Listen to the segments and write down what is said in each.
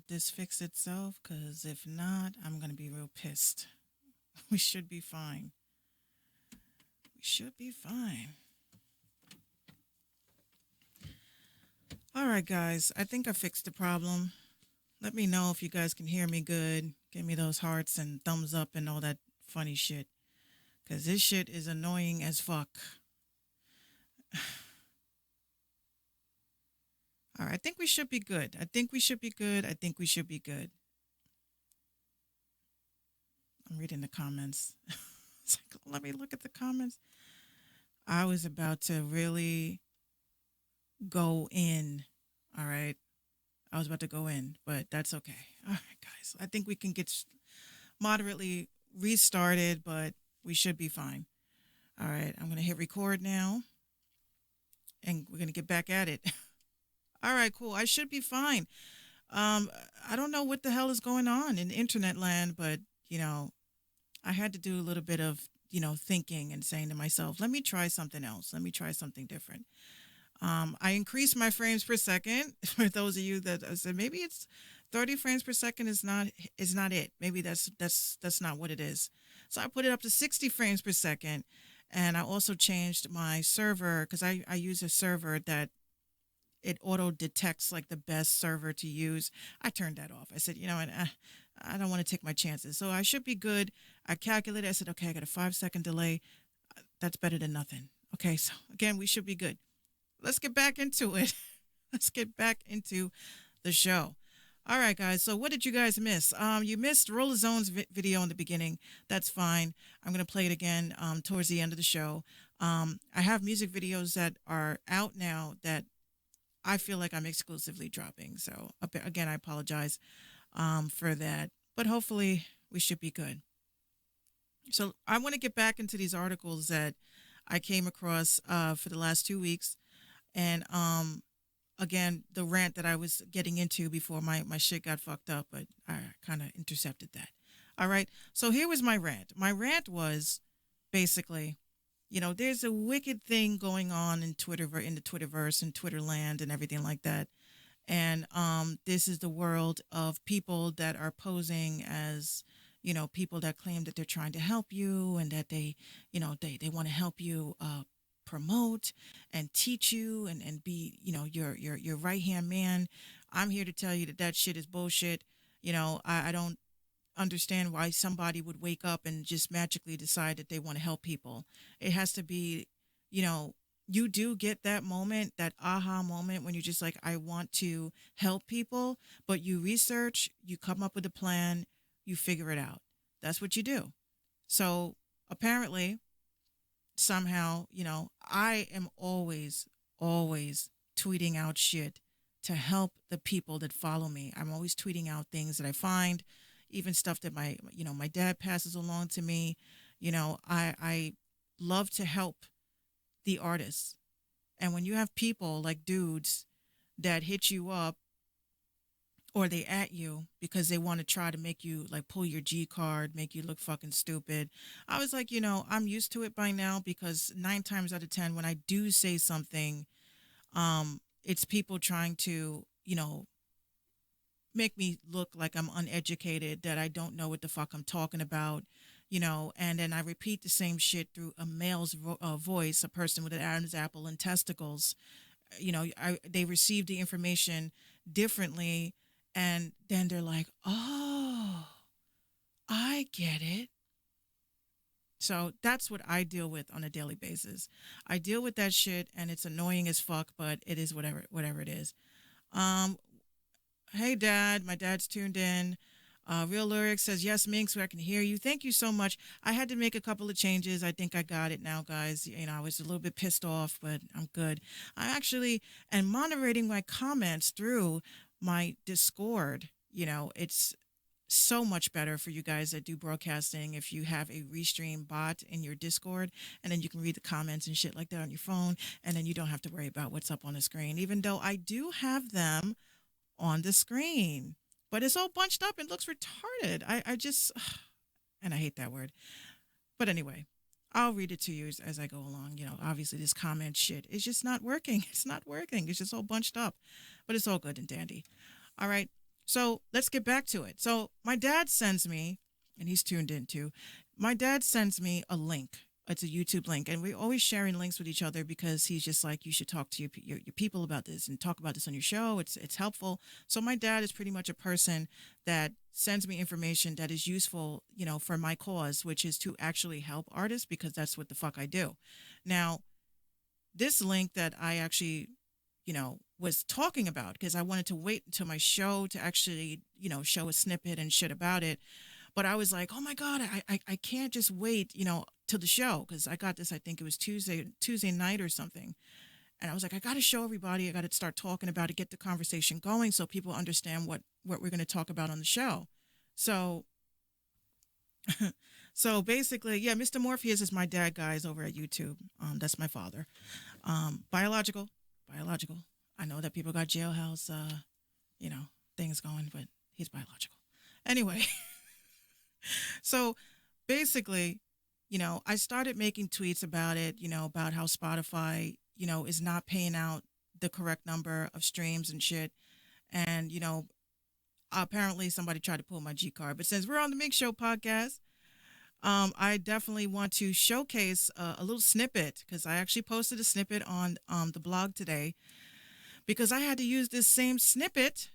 this fix itself, because if not, I'm going to be real pissed. We should be fine. We should be fine. All right, guys. I think I fixed the problem. Let me know if you guys can hear me good. Give me those hearts and thumbs up and all that funny shit. Because this shit is annoying as fuck. All right, I think we should be good. I think we should be good. I think we should be good. I'm reading the comments. It's like, let me look at the comments. I was about to really go in. All right. I was about to go in, but that's okay. All right, guys. I think we can get moderately restarted, but we should be fine. All right. I'm going to hit record now, and we're going to get back at it. All right, cool. I should be fine. I don't know what the hell is going on in internet land, but, I had to do a little bit of, thinking and saying to myself, let me try something else. Let me try something different. I increased my frames per second. For those of you that said maybe it's 30 frames per second is not it. Maybe that's not what it is. So I put it up to 60 frames per second, and I also changed my server because I use a server that it auto detects like the best server to use. I turned that off. I said, I don't want to take my chances. So I should be good. I calculated. I said, okay, I got a 5-second delay. That's better than nothing. Okay, so again, we should be good. Let's get back into it. Let's get back into the show. All right, guys. So what did you guys miss? You missed Roller Zone's video in the beginning. That's fine. I'm going to play it again towards the end of the show. I have music videos that are out now that I feel like I'm exclusively dropping. So again, I apologize for that. But hopefully we should be good. So I want to get back into these articles that I came across for the last 2 weeks. And again, the rant that I was getting into before my shit got fucked up, but I kind of intercepted that. All right. So here was my rant. My rant was basically, there's a wicked thing going on in in the Twitterverse and Twitterland and everything like that. And this is the world of people that are posing as, people that claim that they're trying to help you and that they want to help you promote and teach you and be, your right hand man. I'm here to tell you that shit is bullshit. I don't understand why somebody would wake up and just magically decide that they want to help people. It has to be, you do get that moment, that aha moment when you're just like, I want to help people, but you research, you come up with a plan, you figure it out. That's what you do. So apparently, somehow, I am always, always tweeting out shit to help the people that follow me. I'm always tweeting out things that I find, even stuff that my dad passes along to me. I love to help the artists. And when you have people like dudes that hit you up or they at you because they want to try to make you like pull your G card, make you look fucking stupid. I was like, I'm used to it by now because 9 times out of 10, when I do say something, it's people trying to, make me look like I'm uneducated, that I don't know what the fuck I'm talking about, and then I repeat the same shit through a male's voice, a person with an Adam's apple and testicles. They receive the information differently, and then they're like, oh, I get it. So that's what I deal with on a daily basis. I deal with that shit, and it's annoying as fuck, but it is whatever it is. Hey, Dad. My dad's tuned in. Real Lyric says, yes, Minx, I can hear you. Thank you so much. I had to make a couple of changes. I think I got it now, guys. I was a little bit pissed off, but I'm good. I actually am moderating my comments through my Discord. It's so much better for you guys that do broadcasting if you have a restream bot in your Discord, and then you can read the comments and shit like that on your phone, and then you don't have to worry about what's up on the screen, even though I do have them on the screen, but it's all bunched up and looks retarded. I just, and I hate that word. But anyway, I'll read it to you as I go along. Obviously this comment shit is just not working. It's not working. It's just all bunched up, but it's all good and dandy. All right. So let's get back to it. So my dad sends me, and he's tuned in too. My dad sends me a link. It's a YouTube link, and we're always sharing links with each other because he's just like, you should talk to your people about this and talk about this on your show. It's helpful. So my dad is pretty much a person that sends me information that is useful, for my cause, which is to actually help artists because that's what the fuck I do. Now, this link that I actually, was talking about because I wanted to wait until my show to actually, show a snippet and shit about it. But I was like, oh my God, I can't just wait, till the show because I got this, I think it was Tuesday night or something. And I was like, I got to show everybody. I got to start talking about it, get the conversation going so people understand what we're going to talk about on the show. So, so basically, yeah, Mr. Morpheus is my dad, guys, over at YouTube. That's my father. Biological, biological. I know that people got jailhouse, you know, things going, but he's biological. Anyway, so basically, I started making tweets about it, about how Spotify, is not paying out the correct number of streams and shit. And, apparently somebody tried to pull my G card. But since we're on the Minx Show podcast, I definitely want to showcase a little snippet because I actually posted a snippet on the blog today because I had to use this same snippet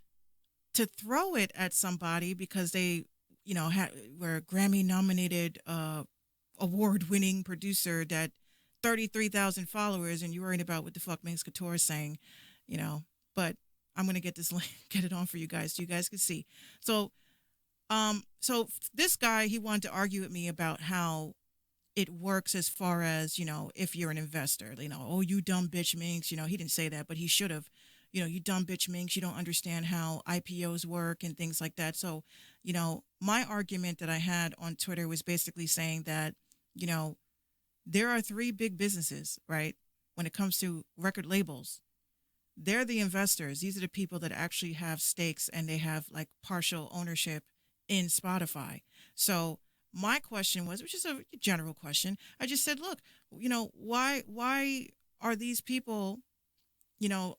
to throw it at somebody because they, were a Grammy nominated award winning producer that 33,000 followers and you're worried about what the fuck Minx Couture is saying, but I'm going to get this link, get it on for you guys so you guys can see. So this guy, he wanted to argue with me about how it works as far as, if you're an investor, oh, you dumb bitch Minx, he didn't say that, but he should have, you dumb bitch Minx, you don't understand how IPOs work and things like that. So, my argument that I had on Twitter was basically saying that, you know, there are three big businesses, right? When it comes to record labels, they're the investors. These are the people that actually have stakes and they have like partial ownership in Spotify. So my question was, which is a general question, I just said, look, why are these people, you know,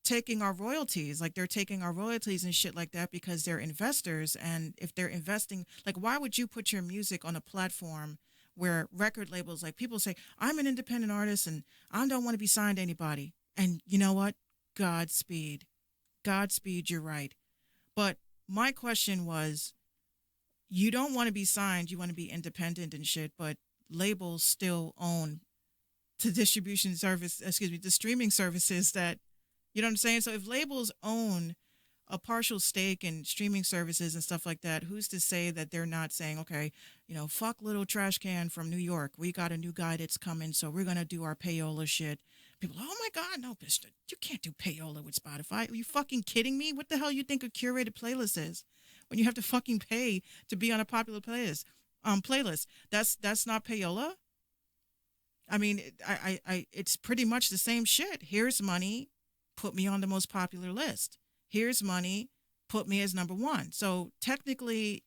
taking our royalties? Like they're taking our royalties and shit like that because they're investors. And if they're investing, like, why would you put your music on a platform where record labels, like people say, I'm an independent artist and I don't want to be signed to anybody. And you know what? Godspeed. Godspeed, you're right. But my question was, you don't want to be signed, you want to be independent and shit, but labels still own the distribution service, excuse me, the streaming services that, you know what I'm saying? So if labels own a partial stake in streaming services and stuff like that, who's to say that they're not saying, okay, fuck little trash can from New York. We got a new guy that's coming, so we're going to do our payola shit. People, oh my God, no, Mister, you can't do payola with Spotify. Are you fucking kidding me? What the hell you think a curated playlist is? When you have to fucking pay to be on a popular playlist. That's not payola. I mean, it's pretty much the same shit. Here's money, put me on the most popular list. Here's money, put me as number one. So technically,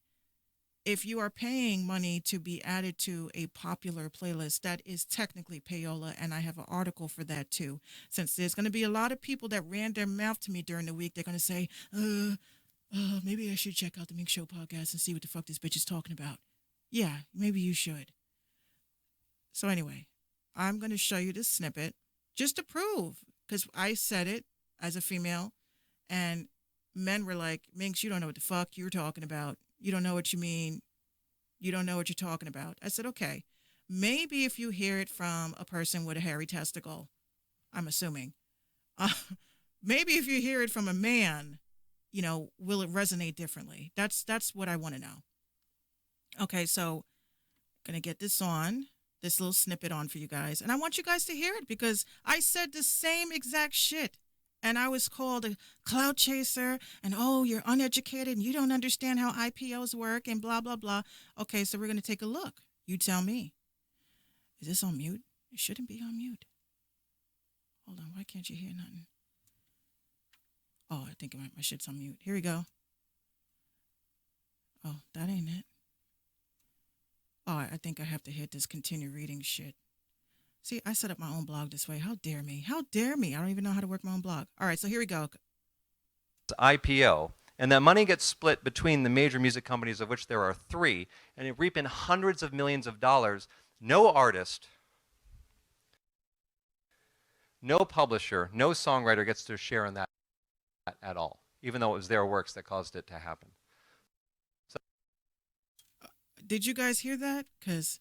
if you are paying money to be added to a popular playlist, that is technically payola, and I have an article for that too. Since there's going to be a lot of people that ran their mouth to me during the week, they're going to say, maybe I should check out the Mink Show podcast and see what the fuck this bitch is talking about. Yeah, maybe you should. So anyway, I'm going to show you this snippet just to prove, because I said it as a female, and men were like, Minx, you don't know what the fuck you're talking about. You don't know what you mean. You don't know what you're talking about. I said, okay, maybe if you hear it from a person with a hairy testicle, I'm assuming, uh, maybe if you hear it from a man, will it resonate differently? That's what I want to know. Okay, so gonna get this little snippet on for you guys, and I want you guys to hear it because I said the same exact shit. And I was called a cloud chaser, and oh, you're uneducated and you don't understand how IPOs work, and blah, blah, blah. Okay, so we're going to take a look. You tell me. Is this on mute? It shouldn't be on mute. Hold on, why can't you hear nothing? Oh, I think my shit's on mute. Here we go. Oh, that ain't it. Oh, I think I have to hit this continue reading shit. See, I set up my own blog this way. How dare me? How dare me? I don't even know how to work my own blog. All right, so here we go. IPO, and that money gets split between the major music companies, of which there are three, and they reap in hundreds of millions of dollars, no artist, no publisher, no songwriter gets their share in that at all, even though it was their works that caused it to happen. So, Did you guys hear that? Because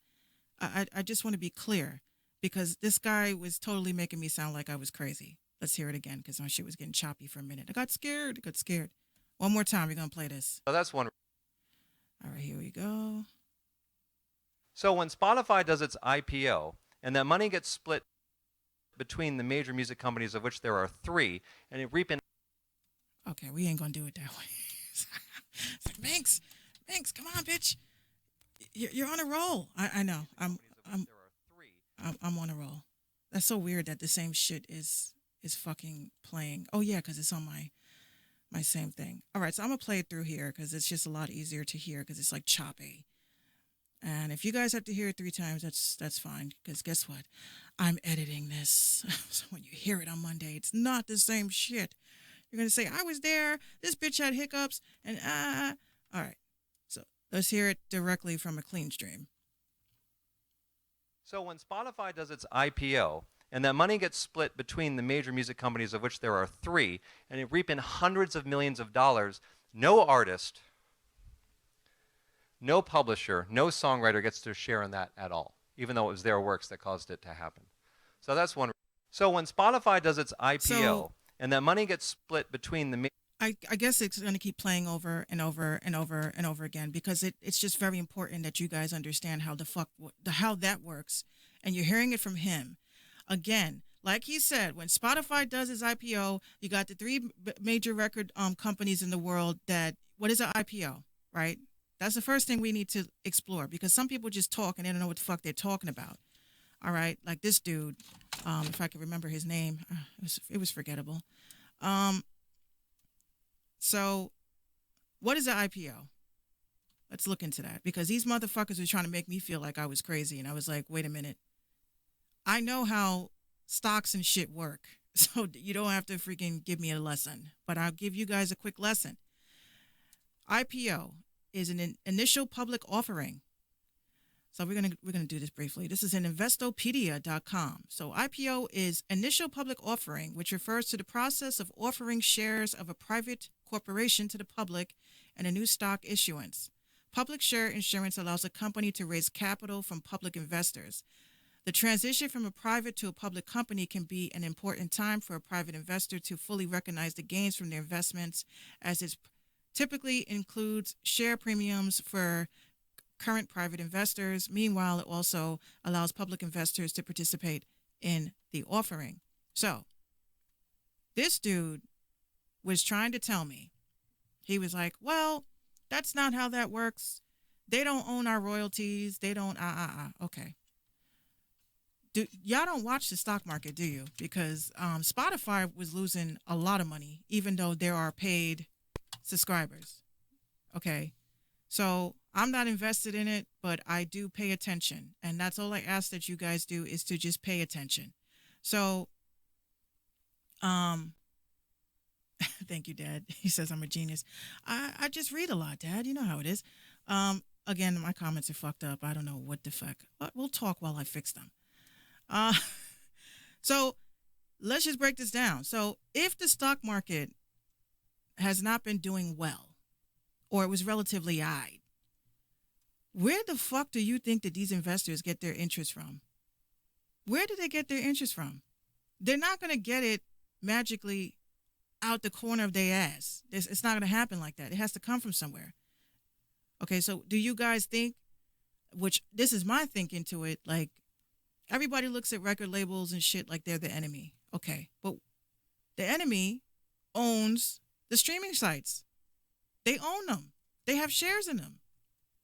I just want to be clear, because this guy was totally making me sound like I was crazy. Let's hear it again, because my shit was getting choppy for a minute. I got scared. I got scared. One more time. We're going to play this. so that's one. All right, here we go. So when Spotify does its IPO, and that money gets split between the major music companies, of which there are three, and they reap in. Okay, we ain't going to do it that way. It's like, Minx, come on, bitch. You're on a roll. I know. I'm on a roll. That's so weird that the same shit is fucking playing. Oh yeah, because it's on my same thing. All right, so I'm gonna play it through here because it's just a lot easier to hear because it's like choppy. And if you guys have to hear it 3 times, that's fine. Because guess what? I'm editing this, so when you hear it on Monday, it's not the same shit. You're gonna say, "I was there. This bitch had hiccups," and All right, so let's hear it directly from a clean stream. So when Spotify does its IPO, and that money gets split between the major music companies, of which there are three, and they reap in hundreds of millions of dollars, no artist, no publisher, no songwriter gets their share in that at all, even though it was their works that caused it to happen. So that's one. So when Spotify does its IPO, and that money gets split between the I guess it's going to keep playing over and over and over and over again because it's just very important that you guys understand how that works, and you're hearing it from him. Again, like he said, when Spotify does its IPO, you got the 3 major record companies in the world that, what is an IPO, right? That's the first thing we need to explore because some people just talk and they don't know what the fuck they're talking about. All right, like this dude, if I can remember his name, it was forgettable. So, what is an IPO? Let's look into that because these motherfuckers were trying to make me feel like I was crazy, and I was like, wait a minute. I know how stocks and shit work, so you don't have to freaking give me a lesson, but I'll give you guys a quick lesson. IPO is an initial public offering. So we're gonna do this briefly. This is in Investopedia.com. So IPO is initial public offering, which refers to the process of offering shares of a private corporation to the public and a new stock issuance. Public share issuance allows a company to raise capital from public investors. The transition from a private to a public company can be an important time for a private investor to fully recognize the gains from their investments, as it typically includes share premiums for current private investors. Meanwhile, it also allows public investors to participate in the offering. So, this dude was trying to tell me, he was like, well, that's not how that works. They don't own our royalties. They don't, okay. Y'all don't watch the stock market, do you? Because Spotify was losing a lot of money, even though there are paid subscribers. Okay. So I'm not invested in it, but I do pay attention. And that's all I ask that you guys do is to just pay attention. So, thank you, Dad. He says I'm a genius. I just read a lot, Dad. You know how it is. Again, my comments are fucked up. I don't know what the fuck. But we'll talk while I fix them. So let's just break this down. So if the stock market has not been doing well, or it was relatively high, where the fuck do you think that these investors get their interest from? Where do they get their interest from? They're not going to get it magically out the corner of their ass. It's not going to happen like that. It has to come from somewhere. Okay, so do you guys think, which this is my thinking to it, like everybody looks at record labels and shit like they're the enemy. Okay, but the enemy owns the streaming sites. They own them. They have shares in them.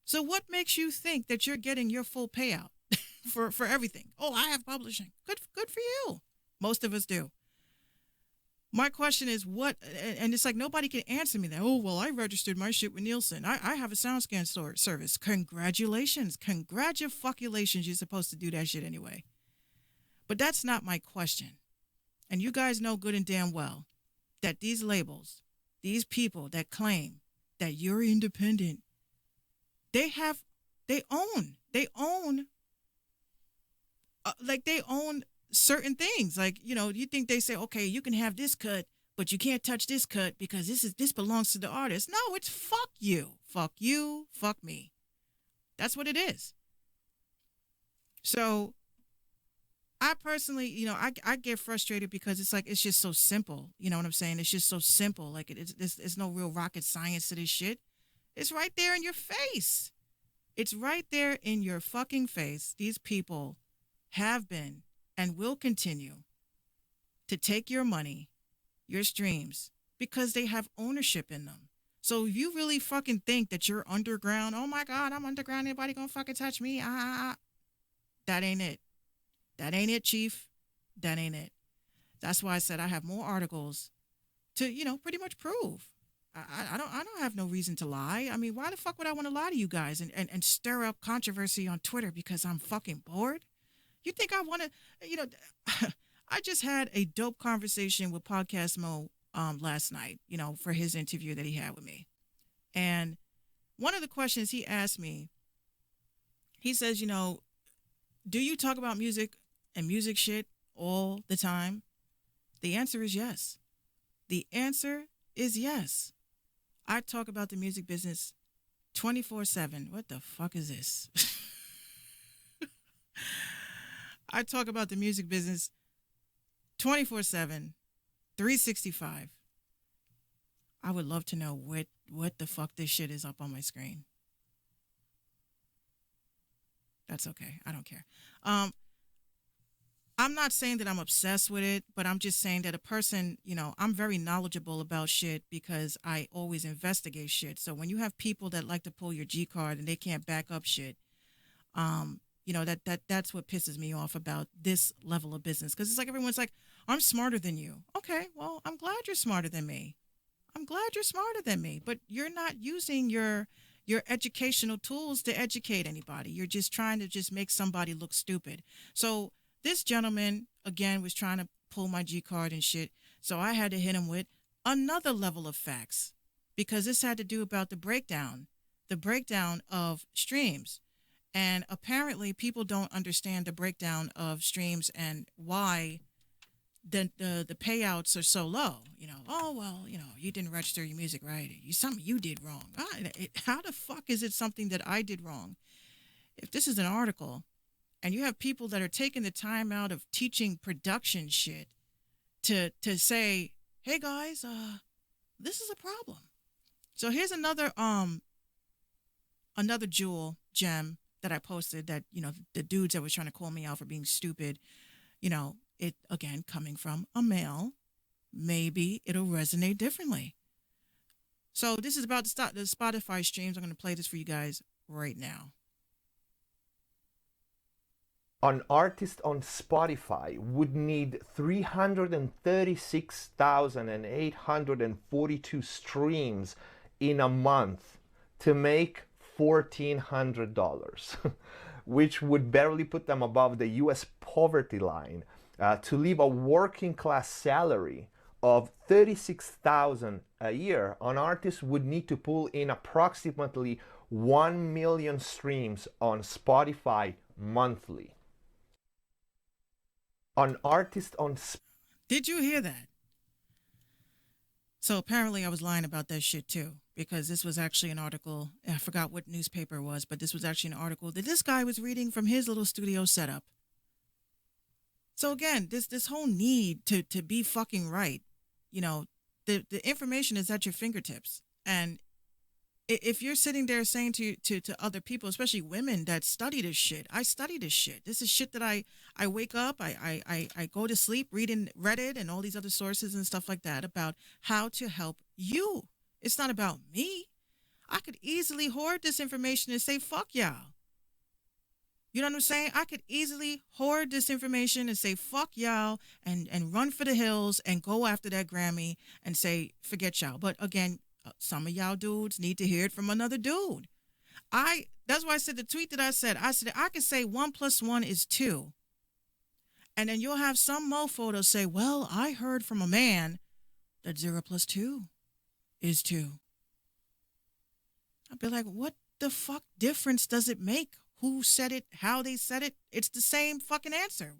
So what makes you think that you're getting your full payout for everything? Oh, I have publishing. Good for you. Most of us do. My question is what, and it's like nobody can answer me that. Oh, well, I registered my shit with Nielsen. I have a SoundScan service. Congratulations. Congratulations. You're supposed to do that shit anyway. But that's not my question. And you guys know good and damn well that these labels, these people that claim that you're independent, they have, they own, like they own certain things. Like, you think they say, okay, you can have this cut, but you can't touch this cut because this belongs to the artist. No, it's fuck you, fuck me. That's what it is. So I personally, I get frustrated because it's like it's just so simple. You know what I'm saying? It's just so simple. Like it's no real rocket science to this shit. It's right there in your face. It's right there in your fucking face. These people have been and will continue to take your money, your streams, because they have ownership in them. So if you really fucking think that you're underground, oh my God, I'm underground, anybody gonna fucking touch me? That ain't it. That ain't it, Chief. That ain't it. That's why I said I have more articles to, pretty much prove. I don't have no reason to lie. I mean, why the fuck would I want to lie to you guys and stir up controversy on Twitter because I'm fucking bored? You think I want to, I just had a dope conversation with Podcast Mo last night, for his interview that he had with me. And one of the questions he asked me, he says, do you talk about music and music shit all the time? The answer is yes. The answer is yes. I talk about the music business 24/7. What the fuck is this? I talk about the music business 24/7, 365. I would love to know what the fuck this shit is up on my screen. That's okay. I don't care. I'm not saying that I'm obsessed with it, but I'm just saying that a person, I'm very knowledgeable about shit because I always investigate shit. So when you have people that like to pull your G card and they can't back up shit, that's what pisses me off about this level of business. Because it's like everyone's like, I'm smarter than you. Okay, well, I'm glad you're smarter than me. But you're not using your educational tools to educate anybody. You're just trying to just make somebody look stupid. So this gentleman, again, was trying to pull my G card and shit. So I had to hit him with another level of facts because this had to do about the breakdown of streams. And apparently people don't understand the breakdown of streams and why the payouts are so low. Oh, well, you didn't register your music right. Something you did wrong. How the fuck is it something that I did wrong? If this is an article and you have people that are taking the time out of teaching production shit to say, hey guys, this is a problem. So here's another gem that I posted that, the dudes that was trying to call me out for being stupid, it again coming from a male, maybe it'll resonate differently. So this is about the Spotify streams. I'm going to play this for you guys right now. An artist on Spotify would need 336,842 streams in a month to make $1,400, which would barely put them above the US poverty line. To live a working class salary of $36,000 a year, an artist would need to pull in approximately 1 million streams on Spotify monthly. An artist on Did you hear that? So apparently I was lying about that shit too, because this was actually an article. I forgot what newspaper it was, but this was actually an article that this guy was reading from his little studio setup. So again, this whole need to be fucking right, the information is at your fingertips. And if you're sitting there saying to other people, especially women that study this shit, I study this shit. This is shit that I wake up, I go to sleep reading Reddit and all these other sources and stuff like that about how to help you. It's not about me. I could easily hoard this information and say, fuck y'all. You know what I'm saying? I could easily hoard this information and say, fuck y'all, and run for the hills and go after that Grammy and say, forget y'all. But again, some of y'all dudes need to hear it from another dude. That's why I said the tweet that I said I could say 1 + 1 is 2. And then you'll have some mofo that'll say, well, I heard from a man that 0 + 2 is too. I'd be like, what the fuck difference does it make? Who said it, how they said it? It's the same fucking answer.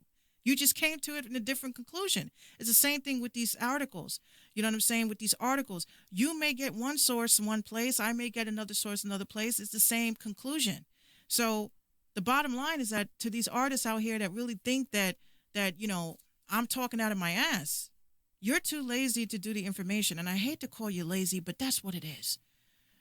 You just came to it in a different conclusion. It's the same thing with these articles. You know what I'm saying? With these articles, you may get one source in one place. I may get another source in another place. It's the same conclusion. So the bottom line is that to these artists out here that really think that I'm talking out of my ass, you're too lazy to do the information. And I hate to call you lazy, but that's what it is.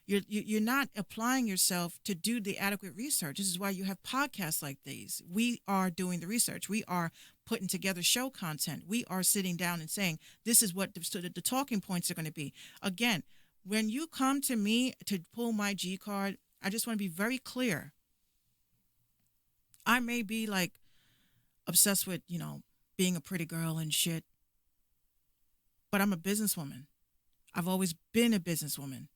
You're not applying yourself to do the adequate research. This is why you have podcasts like these. We are doing the research. We are putting together show content. We are sitting down and saying, this is what the talking points are going to be. Again, when you come to me to pull my G card, I just want to be very clear. I may be like obsessed with, being a pretty girl and shit, but I'm a businesswoman. I've always been a businesswoman.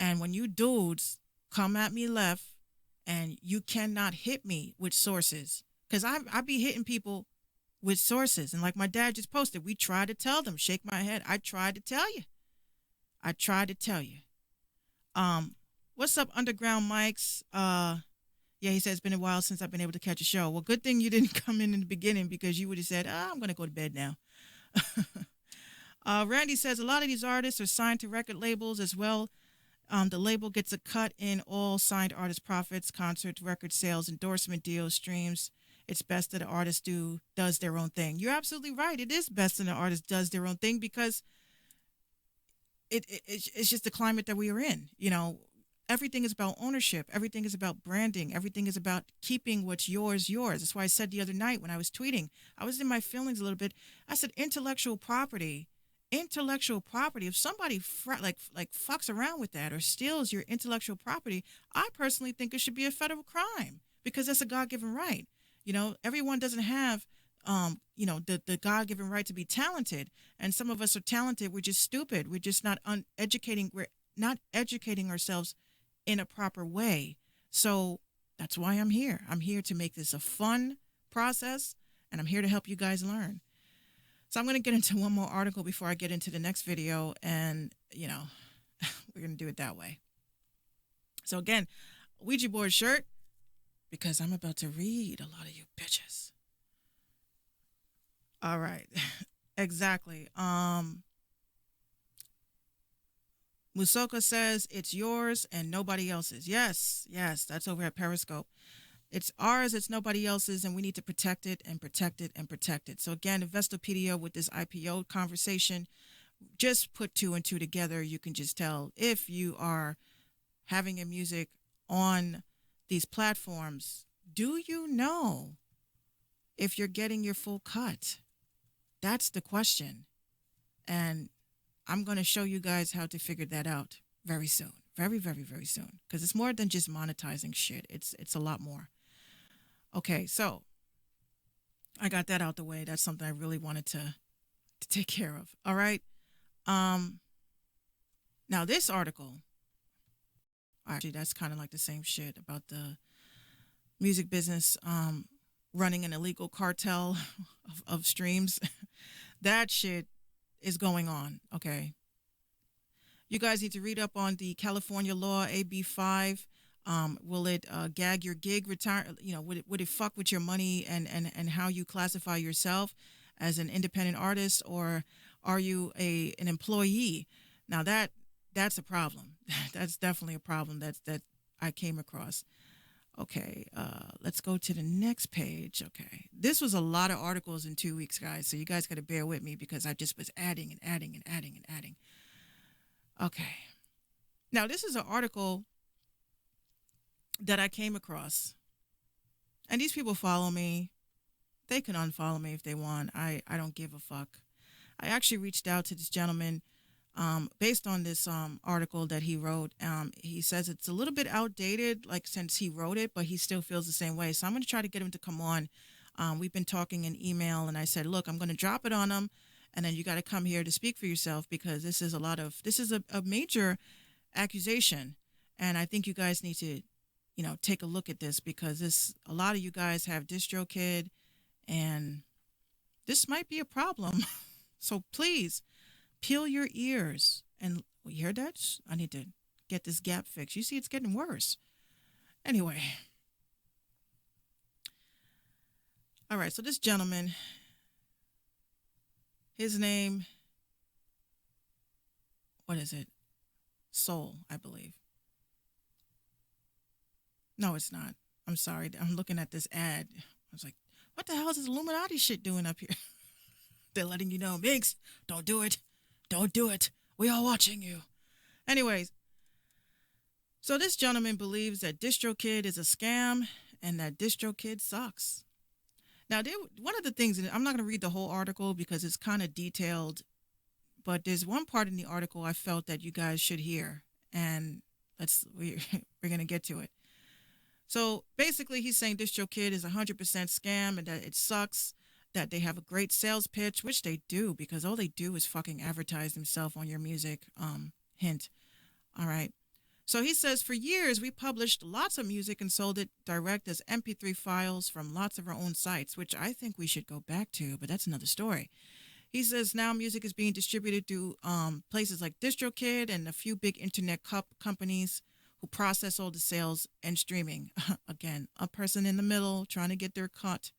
And when you dudes come at me left and you cannot hit me with sources, because I be hitting people with sources. And like my dad just posted, we try to tell them, shake my head. I tried to tell you. I tried to tell you. What's up, Underground Minx? Yeah, he said it's been a while since I've been able to catch a show. Well, good thing you didn't come in the beginning because you would have said, I'm going to go to bed now. Randy says a lot of these artists are signed to record labels as well. The label gets a cut in all signed artist profits, concerts, record sales, endorsement deals, streams. It's best that an artist does their own thing. You're absolutely right. It is best that an artist does their own thing because it's just the climate that we are in. Everything is about ownership. Everything is about branding. Everything is about keeping what's yours, yours. That's why I said the other night when I was tweeting, I was in my feelings a little bit. I said intellectual property, if somebody fucks around with that or steals your intellectual property, I personally think it should be a federal crime because that's a God-given right. Everyone doesn't have the God-given right to be talented, and some of us are talented. We're just stupid. We're just not we're not educating ourselves in a proper way. So that's why I'm here. I'm here to make this a fun process, and I'm here to help you guys learn. So I'm going to get into one more article before I get into the next video. And, we're going to do it that way. So again, Ouija board shirt, because I'm about to read a lot of you bitches. All right. Exactly. Musoka says it's yours and nobody else's. Yes, that's over at Periscope. It's ours, it's nobody else's, and we need to protect it and protect it and protect it. So again, Investopedia with this IPO conversation, just put two and two together. You can just tell if you are having your music on these platforms, do you know if you're getting your full cut? That's the question. And I'm going to show you guys how to figure that out very soon. Very, very, very soon. Because it's more than just monetizing shit. It's a lot more. Okay, so I got that out the way. That's something I really wanted to take care of. All right. Now this article, actually, that's kind of like the same shit about the music business running an illegal cartel of streams. That shit is going on. Okay. You guys need to read up on the California law, AB 5. Will it gag your gig? Would it fuck with your money and how you classify yourself as an independent artist, or are you an employee? Now that's a problem. That's definitely a problem that I came across. Okay, let's go to the next page. Okay, this was a lot of articles in 2 weeks, guys. So you guys got to bear with me because I just was adding and adding and adding and adding. Okay, now this is an article that I came across, and these people follow me. They can unfollow me if they want. I don't give a fuck. I actually reached out to this gentleman based on this article that he wrote. He says it's a little bit outdated, like since he wrote it, but he still feels the same way. So I'm going to try to get him to come on. We've been talking in email, and I said, look, I'm going to drop it on him, and then you got to come here to speak for yourself because this is a major accusation, and I think you guys need to take a look at this because a lot of you guys have DistroKid, and this might be a problem. So please peel your ears And you hear that? I need to get this gap fixed. You see, it's getting worse. Anyway. All right. So this gentleman, his name, what is it? Soul, I believe. No, it's not. I'm sorry. I'm looking at this ad. I was like, what the hell is this Illuminati shit doing up here? They're letting you know, Minx, don't do it. Don't do it. We are watching you. Anyways, so this gentleman believes that DistroKid is a scam and that DistroKid sucks. Now, one of the things, and I'm not going to read the whole article because it's kind of detailed, but there's one part in the article I felt that you guys should hear, and we're going to get to it. So basically, he's saying DistroKid is 100% scam and that it sucks, that they have a great sales pitch, which they do because all they do is fucking advertise themselves on your music. Hint. All right. So he says, for years, we published lots of music and sold it direct as MP3 files from lots of our own sites, which I think we should go back to, but that's another story. He says now music is being distributed through places like DistroKid and a few big internet companies who process all the sales and streaming. Again, a person in the middle trying to get their cut.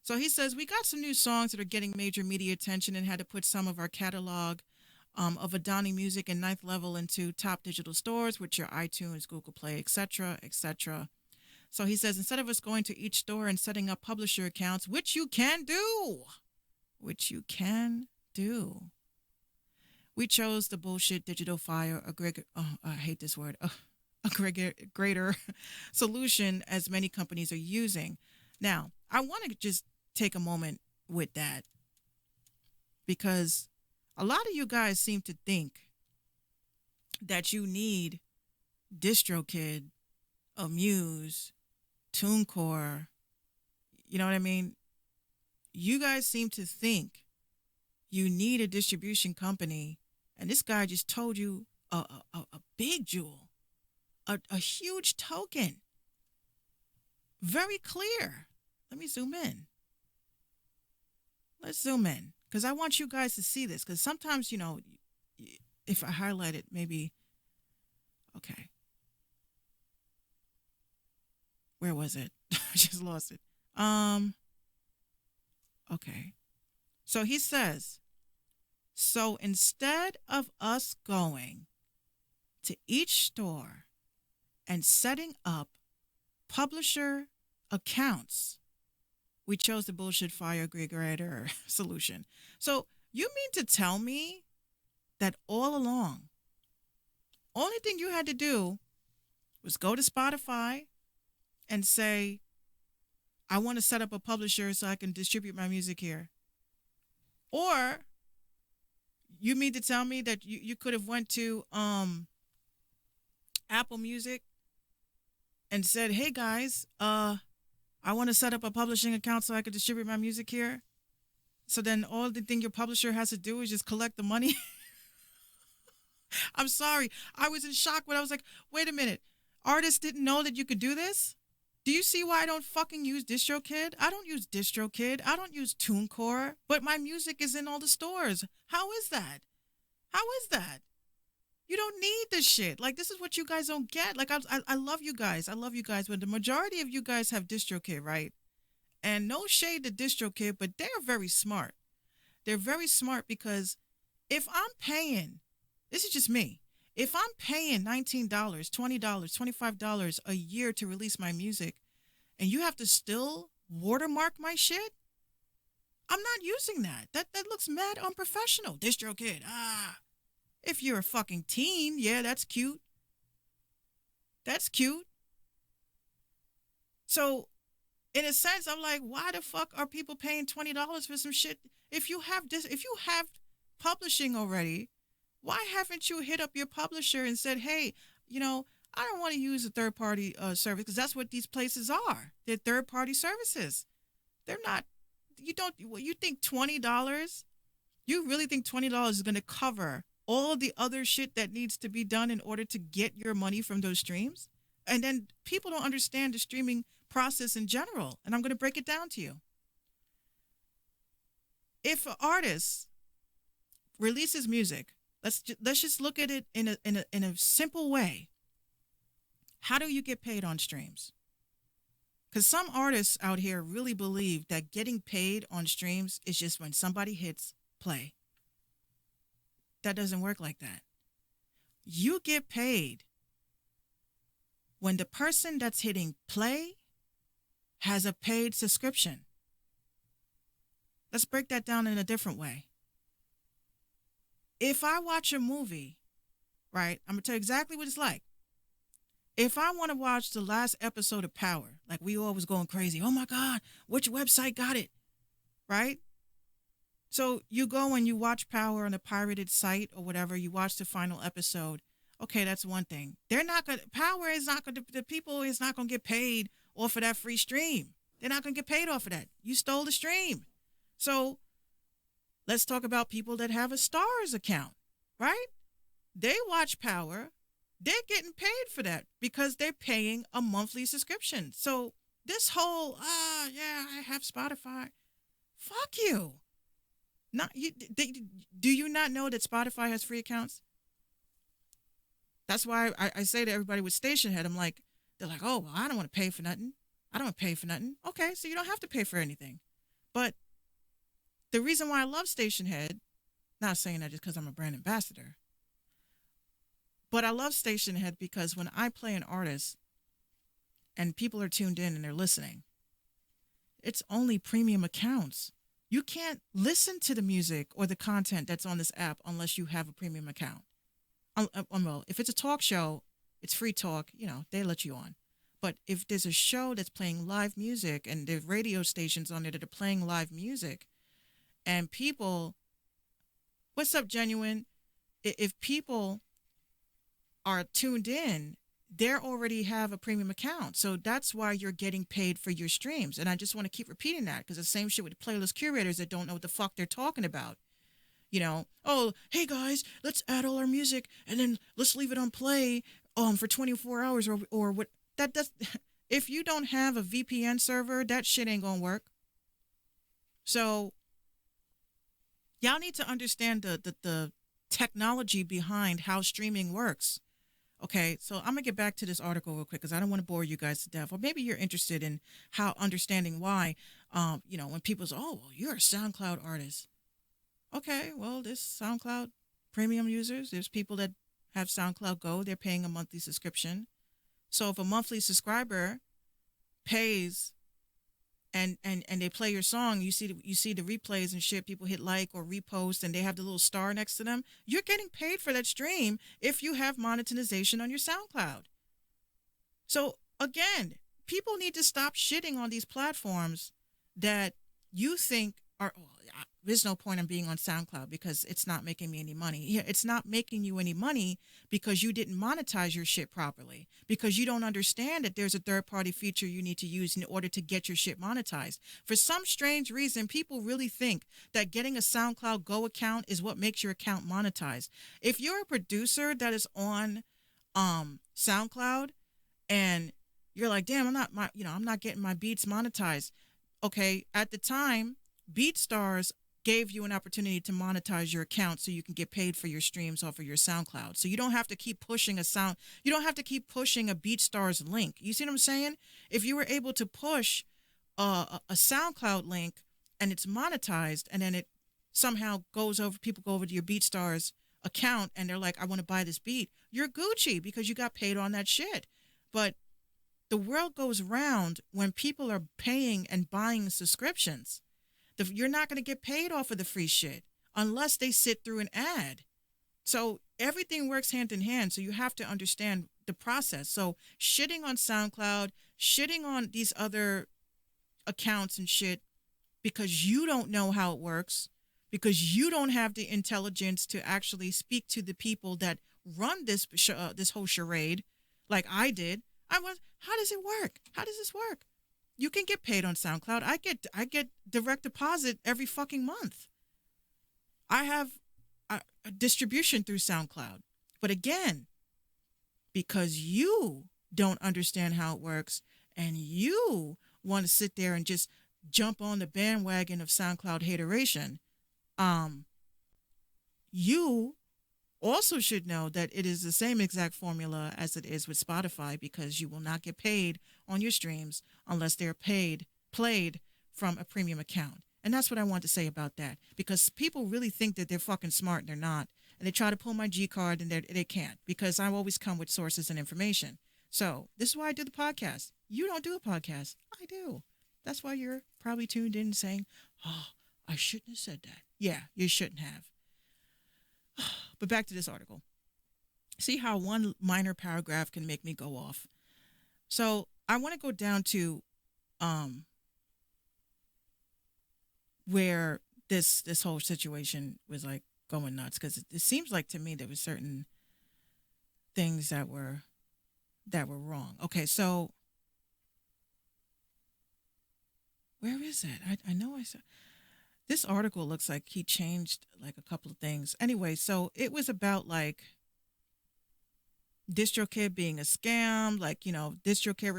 So he says, we got some new songs that are getting major media attention and had to put some of our catalog of Adani Music and Ninth Level into top digital stores, which are iTunes, Google Play, etc., etc. So he says, instead of us going to each store and setting up publisher accounts, which you can do, we chose the bullshit digital file aggregator solution as many companies are using. Now, I want to just take a moment with that because a lot of you guys seem to think that you need DistroKid, Amuse, TuneCore. You know what I mean? You guys seem to think you need a distribution company, and this guy just told you a big jewel, a huge token. Very clear. Let me zoom in. Let's zoom in because I want you guys to see this because sometimes, you know, if I highlight it, maybe, okay. Where was it? I just lost it. Okay. So he says, so instead of us going to each store and setting up publisher accounts, we chose the bullshit file aggregator solution. So you mean to tell me that all along, only thing you had to do was go to Spotify and say, I want to set up a publisher so I can distribute my music here. Or you mean to tell me that you could have went to Apple Music and said, hey guys, I want to set up a publishing account so I could distribute my music here. So then all the thing your publisher has to do is just collect the money. I'm sorry. I was in shock when I was like, wait a minute. Artists didn't know that you could do this? Do you see why I don't fucking use DistroKid? I don't use DistroKid. I don't use TuneCore. But my music is in all the stores. How is that? How is that? You don't need this shit. Like, this is what you guys don't get. Like, I love you guys. I love you guys. But the majority of you guys have DistroKid, right? And no shade to DistroKid, but they're very smart. They're very smart because if I'm paying, this is just me. If I'm paying $19, $20, $25 a year to release my music, and you have to still watermark my shit, I'm not using that. That looks mad unprofessional. DistroKid, if you're a fucking teen, yeah, that's cute. That's cute. So, in a sense, I'm like, why the fuck are people paying $20 for some shit? If you have publishing already, why haven't you hit up your publisher and said, hey, you know, I don't want to use a third-party service because that's what these places are. They're third-party services. They're not, you think $20, you really think $20 is going to cover all the other shit that needs to be done in order to get your money from those streams? And then people don't understand the streaming process in general. And I'm going to break it down to you. If an artist releases music, Let's just look at it in a simple way. How do you get paid on streams? Because some artists out here really believe that getting paid on streams is just when somebody hits play. That doesn't work like that. You get paid when the person that's hitting play has a paid subscription. Let's break that down in a different way. If I watch a movie, right, I'm going to tell you exactly what it's like. If I want to watch the last episode of Power, like we all was going crazy, oh my God, which website got it, right? So you go and you watch Power on a pirated site or whatever, you watch the final episode. Okay, that's one thing. Power is not going to, the people is not going to get paid off of that free stream. They're not going to get paid off of that. You stole the stream. So let's talk about people that have a Stars account, right? They watch Power. They're getting paid for that because they're paying a monthly subscription. So this whole, yeah, I have Spotify. Fuck you. Not you. Do you not know that Spotify has free accounts? That's why I say to everybody with Station Head, they're like, oh, well, I don't want to pay for nothing. I don't want to pay for nothing. Okay, so you don't have to pay for anything. But the reason why I love Station Head, not saying that just because I'm a brand ambassador, but I love Station Head because when I play an artist and people are tuned in and they're listening, it's only premium accounts. You can't listen to the music or the content that's on this app unless you have a premium account. Well, if it's a talk show, it's free talk, they let you on. But if there's a show that's playing live music and there's radio stations on there that are playing live music and people, what's up, Genuine? If people are tuned in, they already have a premium account. So that's why you're getting paid for your streams. And I just want to keep repeating that because the same shit with playlist curators that don't know what the fuck they're talking about. Oh, hey guys, let's add all our music and then let's leave it on play for 24 hours or what. That does. If you don't have a VPN server, that shit ain't gonna work. So y'all need to understand the technology behind how streaming works. Okay, so I'm gonna get back to this article real quick because I don't want to bore you guys to death. Or maybe you're interested in how understanding why, when people say, "Oh, well, you're a SoundCloud artist." Okay, well, there's SoundCloud premium users. There's people that have SoundCloud Go. They're paying a monthly subscription. So if a monthly subscriber pays and they play your song, you see the replays and shit, people hit like or repost and they have the little star next to them, you're getting paid for that stream if you have monetization on your SoundCloud. So again, people need to stop shitting on these platforms that you think are, there's no point in being on SoundCloud because it's not making me any money. Yeah, it's not making you any money because you didn't monetize your shit properly, because you don't understand that there's a third-party feature you need to use in order to get your shit monetized. For some strange reason, people really think that getting a SoundCloud Go account is what makes your account monetized. If you're a producer that is on SoundCloud and you're like, damn, I'm not getting my beats monetized. Okay, at the time, BeatStars gave you an opportunity to monetize your account so you can get paid for your streams off of your SoundCloud. So you don't have to keep pushing you don't have to keep pushing a BeatStars link. You see what I'm saying? If you were able to push a SoundCloud link and it's monetized and then it somehow people go over to your BeatStars account and they're like, I want to buy this beat, you're Gucci because you got paid on that shit. But the world goes round when people are paying and buying subscriptions. You're not going to get paid off of the free shit unless they sit through an ad. So everything works hand in hand. So you have to understand the process. So shitting on SoundCloud, shitting on these other accounts and shit because you don't know how it works, because you don't have the intelligence to actually speak to the people that run this whole charade like I did. How does it work? How does this work? You can get paid on SoundCloud. I get direct deposit every fucking month. I have a distribution through SoundCloud. But again, because you don't understand how it works and you want to sit there and just jump on the bandwagon of SoundCloud hateration, you also should know that it is the same exact formula as it is with Spotify, because you will not get paid on your streams unless they're played from a premium account. And that's what I want to say about that, because people really think that they're fucking smart and they're not. And they try to pull my G card and they can't, because I always come with sources and information. So this is why I do the podcast. You don't do a podcast. I do. That's why you're probably tuned in saying, oh, I shouldn't have said that. Yeah, you shouldn't have. But back to this article. See how one minor paragraph can make me go off. So I want to go down to where this whole situation was like going nuts, because it seems like to me there were certain things that were wrong. Okay, so where is it? I know I saw this article. Looks like he changed like a couple of things. Anyway, so it was about like DistroKid being a scam. Like, you know, DistroKid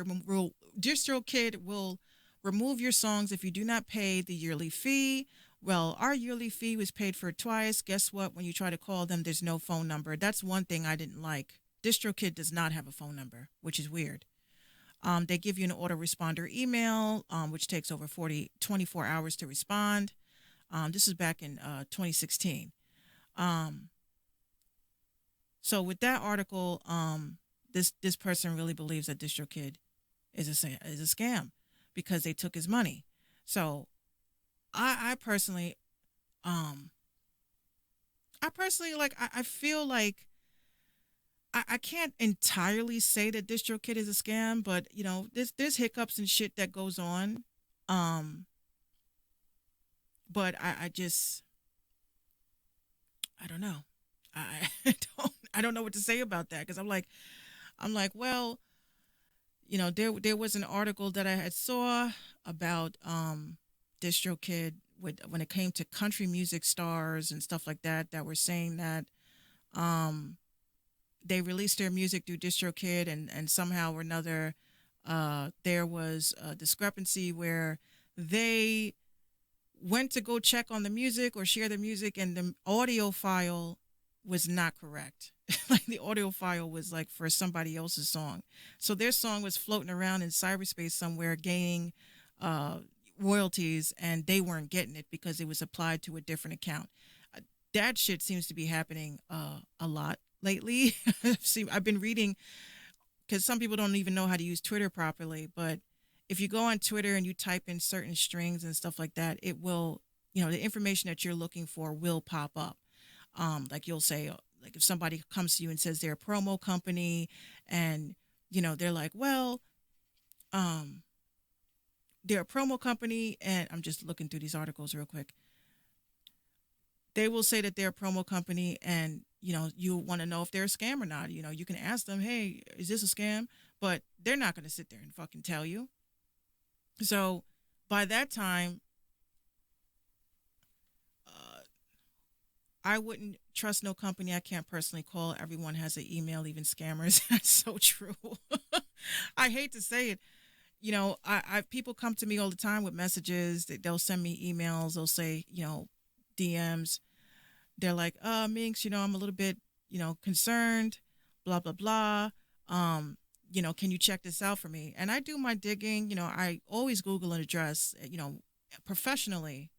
will remove your songs if you do not pay the yearly fee. Well, our yearly fee was paid for twice. Guess what? When you try to call them, there's no phone number. That's one thing I didn't like. DistroKid does not have a phone number, which is weird. They give you an autoresponder email, which takes over 24 hours to respond. This is back in 2016. So with that article, this person really believes that DistroKid is a scam because they took his money. So I personally like, I feel like I can't entirely say that DistroKid is a scam, but you know, there's hiccups and shit that goes on. But I just, I don't know. I don't know what to say about that, because I'm like, well, you know, there was an article that I had saw about DistroKid when it came to country music stars and stuff like that were saying that they released their music through DistroKid, and somehow or another there was a discrepancy where they went to go check on the music or share the music, and the audio file was not correct. Like the audio file was like for somebody else's song. So their song was floating around in cyberspace somewhere gaining royalties, and they weren't getting it because it was applied to a different account. That shit seems to be happening a lot lately. I've been reading, because some people don't even know how to use Twitter properly, but if you go on Twitter and you type in certain strings and stuff like that, it will, you know, the information that you're looking for will pop up. Like you'll say, like if somebody comes to you and says they're a promo company, and you know they're like, well, they're a promo company, and I'm just looking through these articles real quick. They will say that they're a promo company, and you know, you want to know if they're a scam or not. You know, you can ask them, hey, is this a scam? But they're not going to sit there and fucking tell you. So by that time, I wouldn't trust no company I can't personally call. Everyone has an email, even scammers. That's so true. I hate to say it. You know, I people come to me all the time with messages. They'll send me emails. They'll say, you know, DMs. They're like, Minx, you know, I'm a little bit, you know, concerned, blah, blah, blah. You know, can you check this out for me? And I do my digging. You know, I always Google an address, you know, professionally.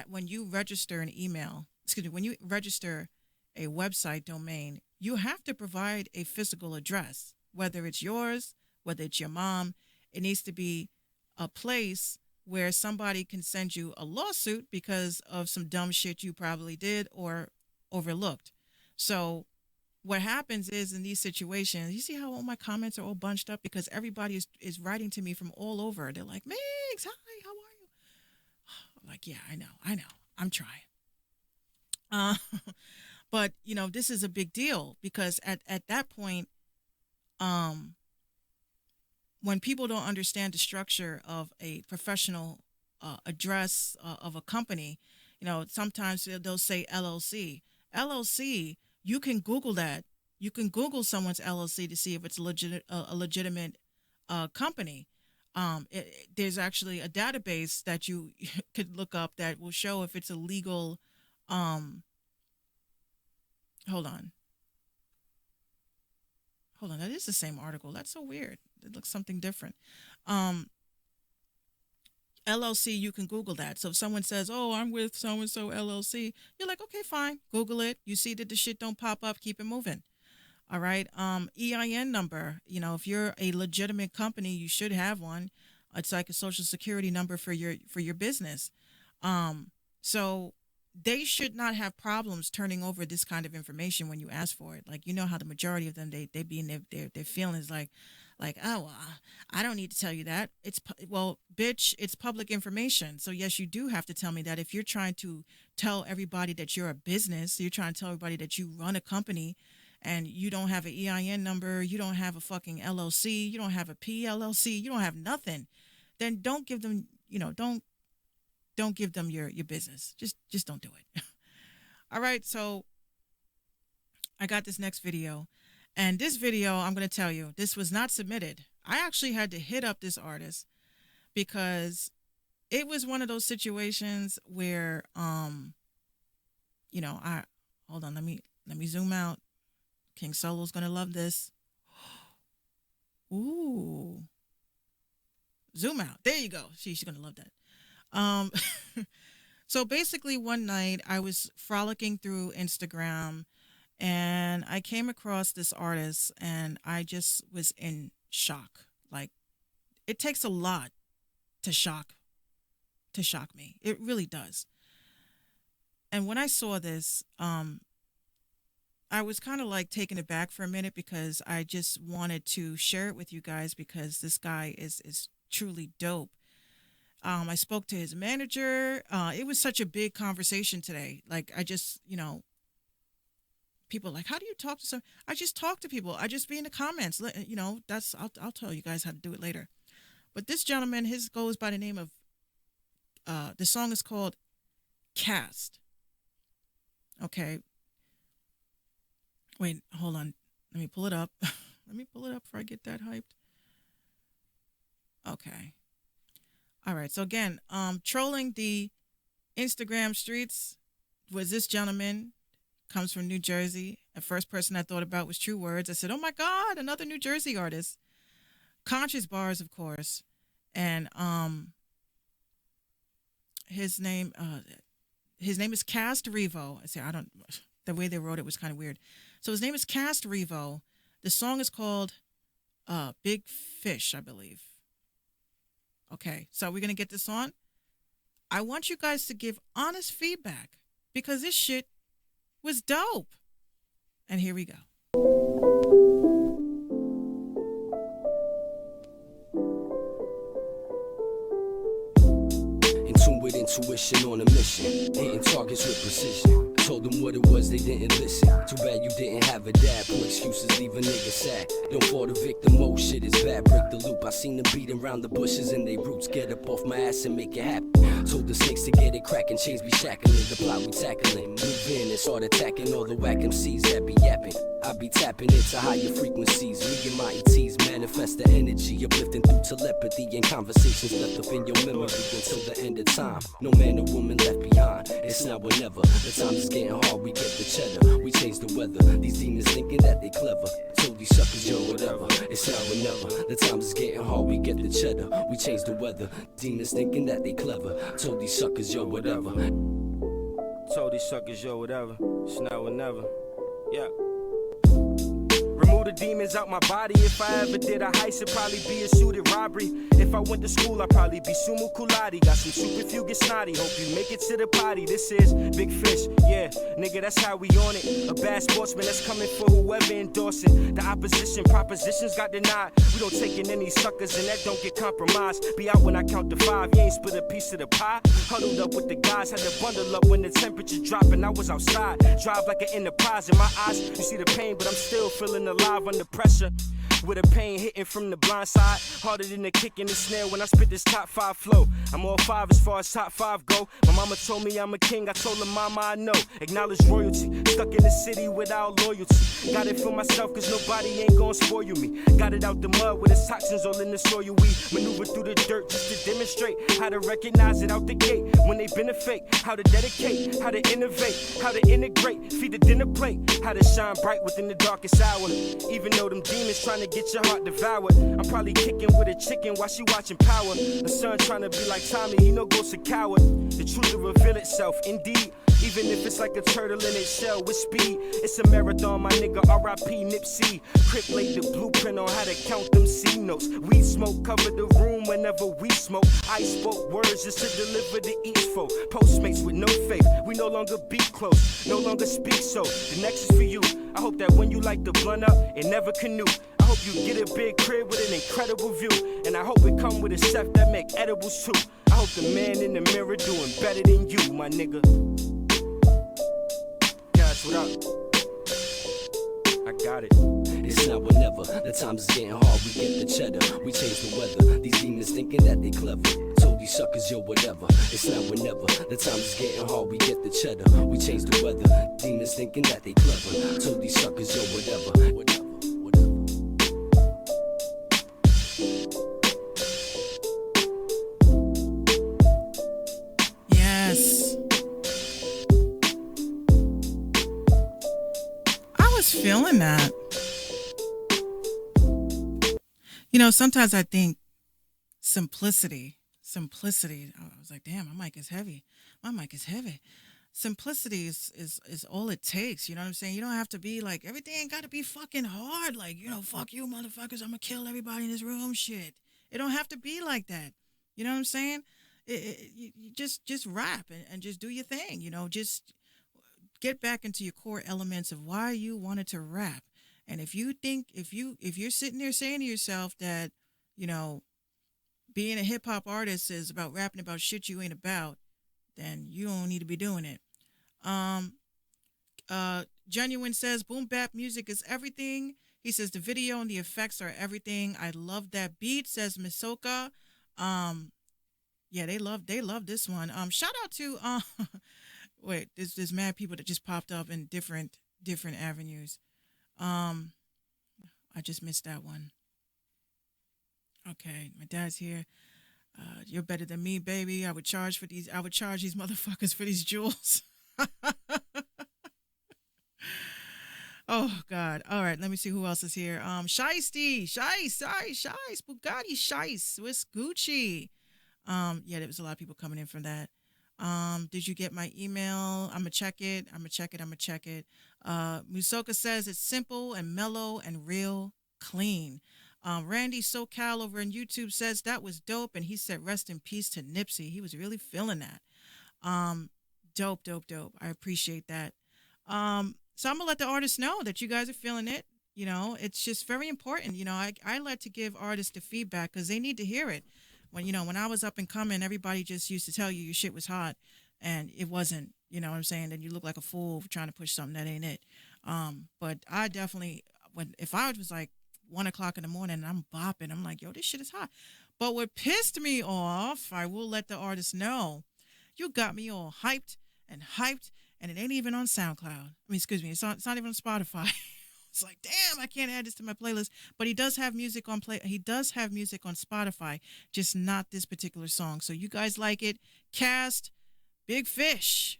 When you register an email, when you register a website domain, you have to provide a physical address, whether it's yours, whether it's your mom. It needs to be a place where somebody can send you a lawsuit because of some dumb shit you probably did or overlooked. So what happens is, in these situations, you see how all my comments are all bunched up because everybody is writing to me from all over. They're like, Minx, hi, how are you? I'm like, yeah, I know. I'm trying. But, you know, this is a big deal because at that point, when people don't understand the structure of a professional address of a company, you know, sometimes they'll say LLC. LLC, you can Google that. You can Google someone's LLC to see if it's a legitimate company. There's actually a database that you could look up that will show if it's a legal hold on. Hold on. That is the same article. That's so weird. It looks something different. LLC, you can Google that. So if someone says, oh, I'm with so-and-so LLC, you're like, okay, fine. Google it. You see that the shit don't pop up, keep it moving. All right. EIN number, you know, if you're a legitimate company, you should have one. It's like a social security number for your business. So they should not have problems turning over this kind of information when you ask for it. Like, you know how the majority of them, they be in their feelings like, oh, well, I don't need to tell you that. Well, bitch, it's public information. So yes, you do have to tell me that. If you're trying to tell everybody that you're a business, you're trying to tell everybody that you run a company, and you don't have an EIN number, you don't have a fucking LLC, you don't have a PLLC, you don't have nothing, then don't give them, don't give them your business. Just don't do it. All right, so I got this next video. And this video, I'm going to tell you, this was not submitted. I actually had to hit up this artist because it was one of those situations where, hold on, let me zoom out. King Solo's going to love this. Ooh. Zoom out. There you go. She's going to love that. So basically one night I was frolicking through Instagram and I came across this artist and I just was in shock. Like, it takes a lot to shock me. It really does. And when I saw this, I was kind of like taken aback for a minute because I just wanted to share it with you guys because this guy is truly dope. I spoke to his manager. It was such a big conversation today. Like, I just, people are like, how do you talk to some? I just talk to people. I just be in the comments. I'll tell you guys how to do it later. But this gentleman, his goes by the name of, the song is called Cast. Okay. Wait, hold on. Let me pull it up. Let me pull it up before I get that hyped. Okay. All right. So again, trolling the Instagram streets was this gentleman, comes from New Jersey. The first person I thought about was True Words. I said, oh my God, another New Jersey artist. Conscious Bars, of course. And his name is Cast Revo. I say, the way they wrote it was kind of weird. So his name is Cast Revo. The song is called Big Fish, I believe. Okay, so we're going to get this on. I want you guys to give honest feedback because this shit was dope. And here we go. In tune with intuition on a mission, hitting targets with precision. Told them what it was, they didn't listen. Too bad you didn't have a dad. Poor excuses leave a nigga sad. Don't fall the victim, oh shit is bad. Break the loop, I seen them beating around the bushes and they roots. Get up off my ass and make it happen. Told the snakes to get it cracking, chains be shackling. The plot we tackling, move in and start attacking all the whack MCs that be yapping. I be tapping into higher frequencies. Me and my ETs manifest the energy, uplifting through telepathy and conversations left up in your memory until the end of time. No man or woman left behind. It's now or never. The time is getting hard, we get the cheddar. We change the weather. These demons thinking that they clever. Told these suckers, yo, whatever. It's now or never. The time is getting hard, we get the cheddar. We change the weather. Demons thinking that they clever. Told these suckers, yo, whatever. Told these suckers, yo, whatever. It's now or never. Yeah. Remove the demons out my body. If I ever did a heist, it'd probably be a suited robbery. If I went to school, I'd probably be sumo kulati. Got some soup if you get snotty. Hope you make it to the potty. This is Big Fish, yeah, nigga, that's how we on it. A bad sportsman that's coming for whoever endorsing. The opposition propositions got denied. We don't take in any suckers and that don't get compromised. Be out when I count to 5. You ain't split a piece of the pie. Huddled up with the guys, had to bundle up when the temperature dropped and I was outside. Drive like an enterprise in my eyes. You see the pain, but I'm still feeling alive under pressure. with a pain hitting from the blind side. Harder than a kick in the snare when I spit this top 5 flow. I'm all 5 as far as top 5 go. My mama told me I'm a king, I told her mama I know. Acknowledge royalty, stuck in the city without loyalty. Got it for myself cause nobody ain't gonna spoil me. Got it out the mud with its toxins all in the soil. We maneuver through the dirt just to demonstrate how to recognize it out the gate when they've been a fake. How to dedicate, how to innovate, how to integrate, feed the dinner plate, how to shine bright within the darkest hour. Even though them demons trying to get your heart devoured, I'm probably kicking with a chicken while she watching Power. A son trying to be like Tommy, he no ghost a coward. The truth will reveal itself, indeed. Even if it's like a turtle in its shell with speed. It's a marathon, my nigga, R.I.P. Nipsey. Crip laid the blueprint on how to count them C notes. Weed smoke covered the room whenever we smoke. I spoke words just to deliver to each foe. Postmates with no faith, we no longer be close, no longer speak so. The next is for you. I hope that when you light the blunt up, it never canoe. I hope you get a big crib with an incredible view. And I hope it come with a chef that make edibles too. I hope the man in the mirror doing better than you, my nigga. What up? I got it. It's now or never. The times is getting hard. We get the cheddar. We change the weather. These demons thinking that they clever. Told these suckers, yo, whatever. It's now or never. The times is getting hard. We get the cheddar. We change the weather. Demons thinking that they clever. Told these suckers, yo, whatever. Whatever. Yes. Feeling that. You know, sometimes I think simplicity. I was like, damn, my mic is heavy. Simplicity is all it takes. You know what I'm saying? You don't have to be like, everything ain't got to be fucking hard. Like, you know, fuck you motherfuckers, I'm gonna kill everybody in this room. Shit. It don't have to be like that. You know what I'm saying? You just rap and just do your thing. You know, just get back into your core elements of why you wanted to rap. And if you think, if you're sitting there saying to yourself that, you know, being a hip hop artist is about rapping about shit you ain't about, then you don't need to be doing it. Genuine says boom bap music is everything. He says the video and the effects are everything. I love that beat, says Misoka. Yeah, they love this one. Shout out to wait, there's mad people that just popped up in different avenues. I just missed that one. Okay, my dad's here. You're better than me, baby. I would charge these motherfuckers for these jewels. Oh God. All right, let me see who else is here. Shiesty, Shice, Bugatti Shice, with Gucci. Yeah, there was a lot of people coming in from that. Did you get my email? I'm gonna check it. Musoka says it's simple and mellow and real clean. Randy SoCal over on YouTube says that was dope, and he said rest in peace to Nipsey. He was really feeling that. Dope. I appreciate that. So I'm gonna let the artists know that you guys are feeling it. You know, it's just very important. You know, I like to give artists the feedback because they need to hear it. When I was up and coming, everybody just used to tell you your shit was hot, and it wasn't. You know what I'm saying? And you look like a fool for trying to push something that ain't it. But I definitely, if I was like 1 o'clock in the morning and I'm bopping, I'm like, yo, this shit is hot. But what pissed me off, I will let the artist know, you got me all hyped, and it ain't even on SoundCloud. I mean, excuse me, it's not even on Spotify. It's like, damn, I can't add this to my playlist. But he does have music on Spotify, just not this particular song. So you guys like it? Cast Big Fish.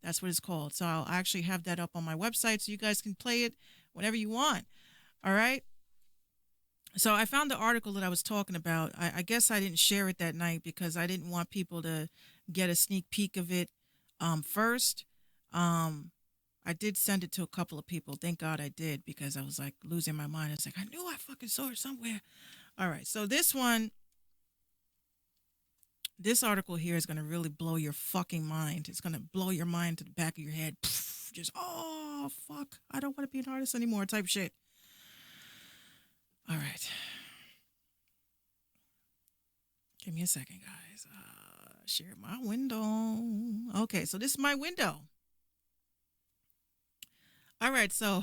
That's what it's called. So I'll actually have that up on my website so you guys can play it whenever you want. All right? So I found the article that I was talking about. I guess I didn't share it that night because I didn't want people to get a sneak peek of it first. I did send it to a couple of people. Thank God I did, because I was like losing my mind. I was like, I knew I fucking saw it somewhere. All right. So this article here is going to really blow your fucking mind. It's going to blow your mind to the back of your head. Just, oh, fuck. I don't want to be an artist anymore type shit. All right. Give me a second, guys. Share my window. Okay. So this is my window. All right, so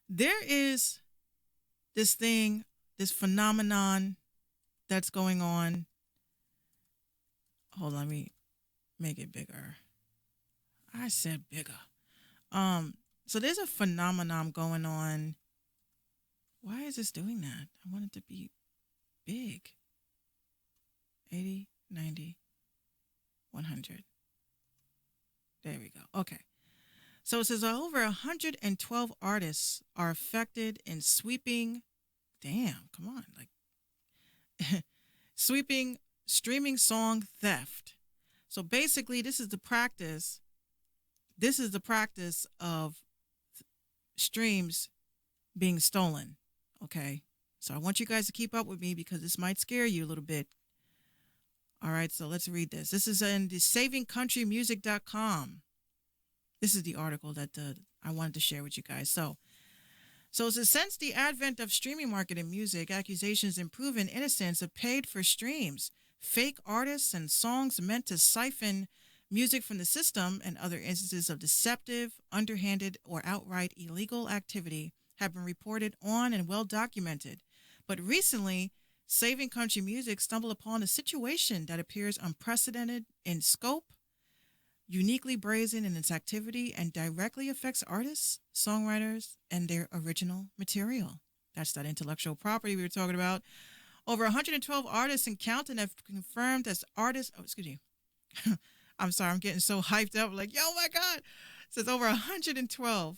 there's this thing, this phenomenon that's going on. Hold on, let me make it bigger. I said bigger. So there's a phenomenon going on. Why is this doing that? I want it to be big. 80, 90, 100. There we go. Okay. So it says over 112 artists are affected in sweeping, damn, come on, like sweeping streaming song theft. So basically, this is the practice. This is the practice of streams being stolen. Okay. So I want you guys to keep up with me because this might scare you a little bit. All right. So let's read this. This is in the savingcountrymusic.com. This is the article that I wanted to share with you guys. So it says, since the advent of streaming market in music, accusations and proven innocence have paid for streams. Fake artists and songs meant to siphon music from the system and other instances of deceptive, underhanded, or outright illegal activity have been reported on and well documented. But recently, Saving Country Music stumbled upon a situation that appears unprecedented in scope, uniquely brazen in its activity, and directly affects artists, songwriters, and their original material. That's that intellectual property we were talking about. Over 112 artists and counting have confirmed as artists. Oh, excuse me. I'm sorry, I'm getting so hyped up. Like, yo, my God. It says over 112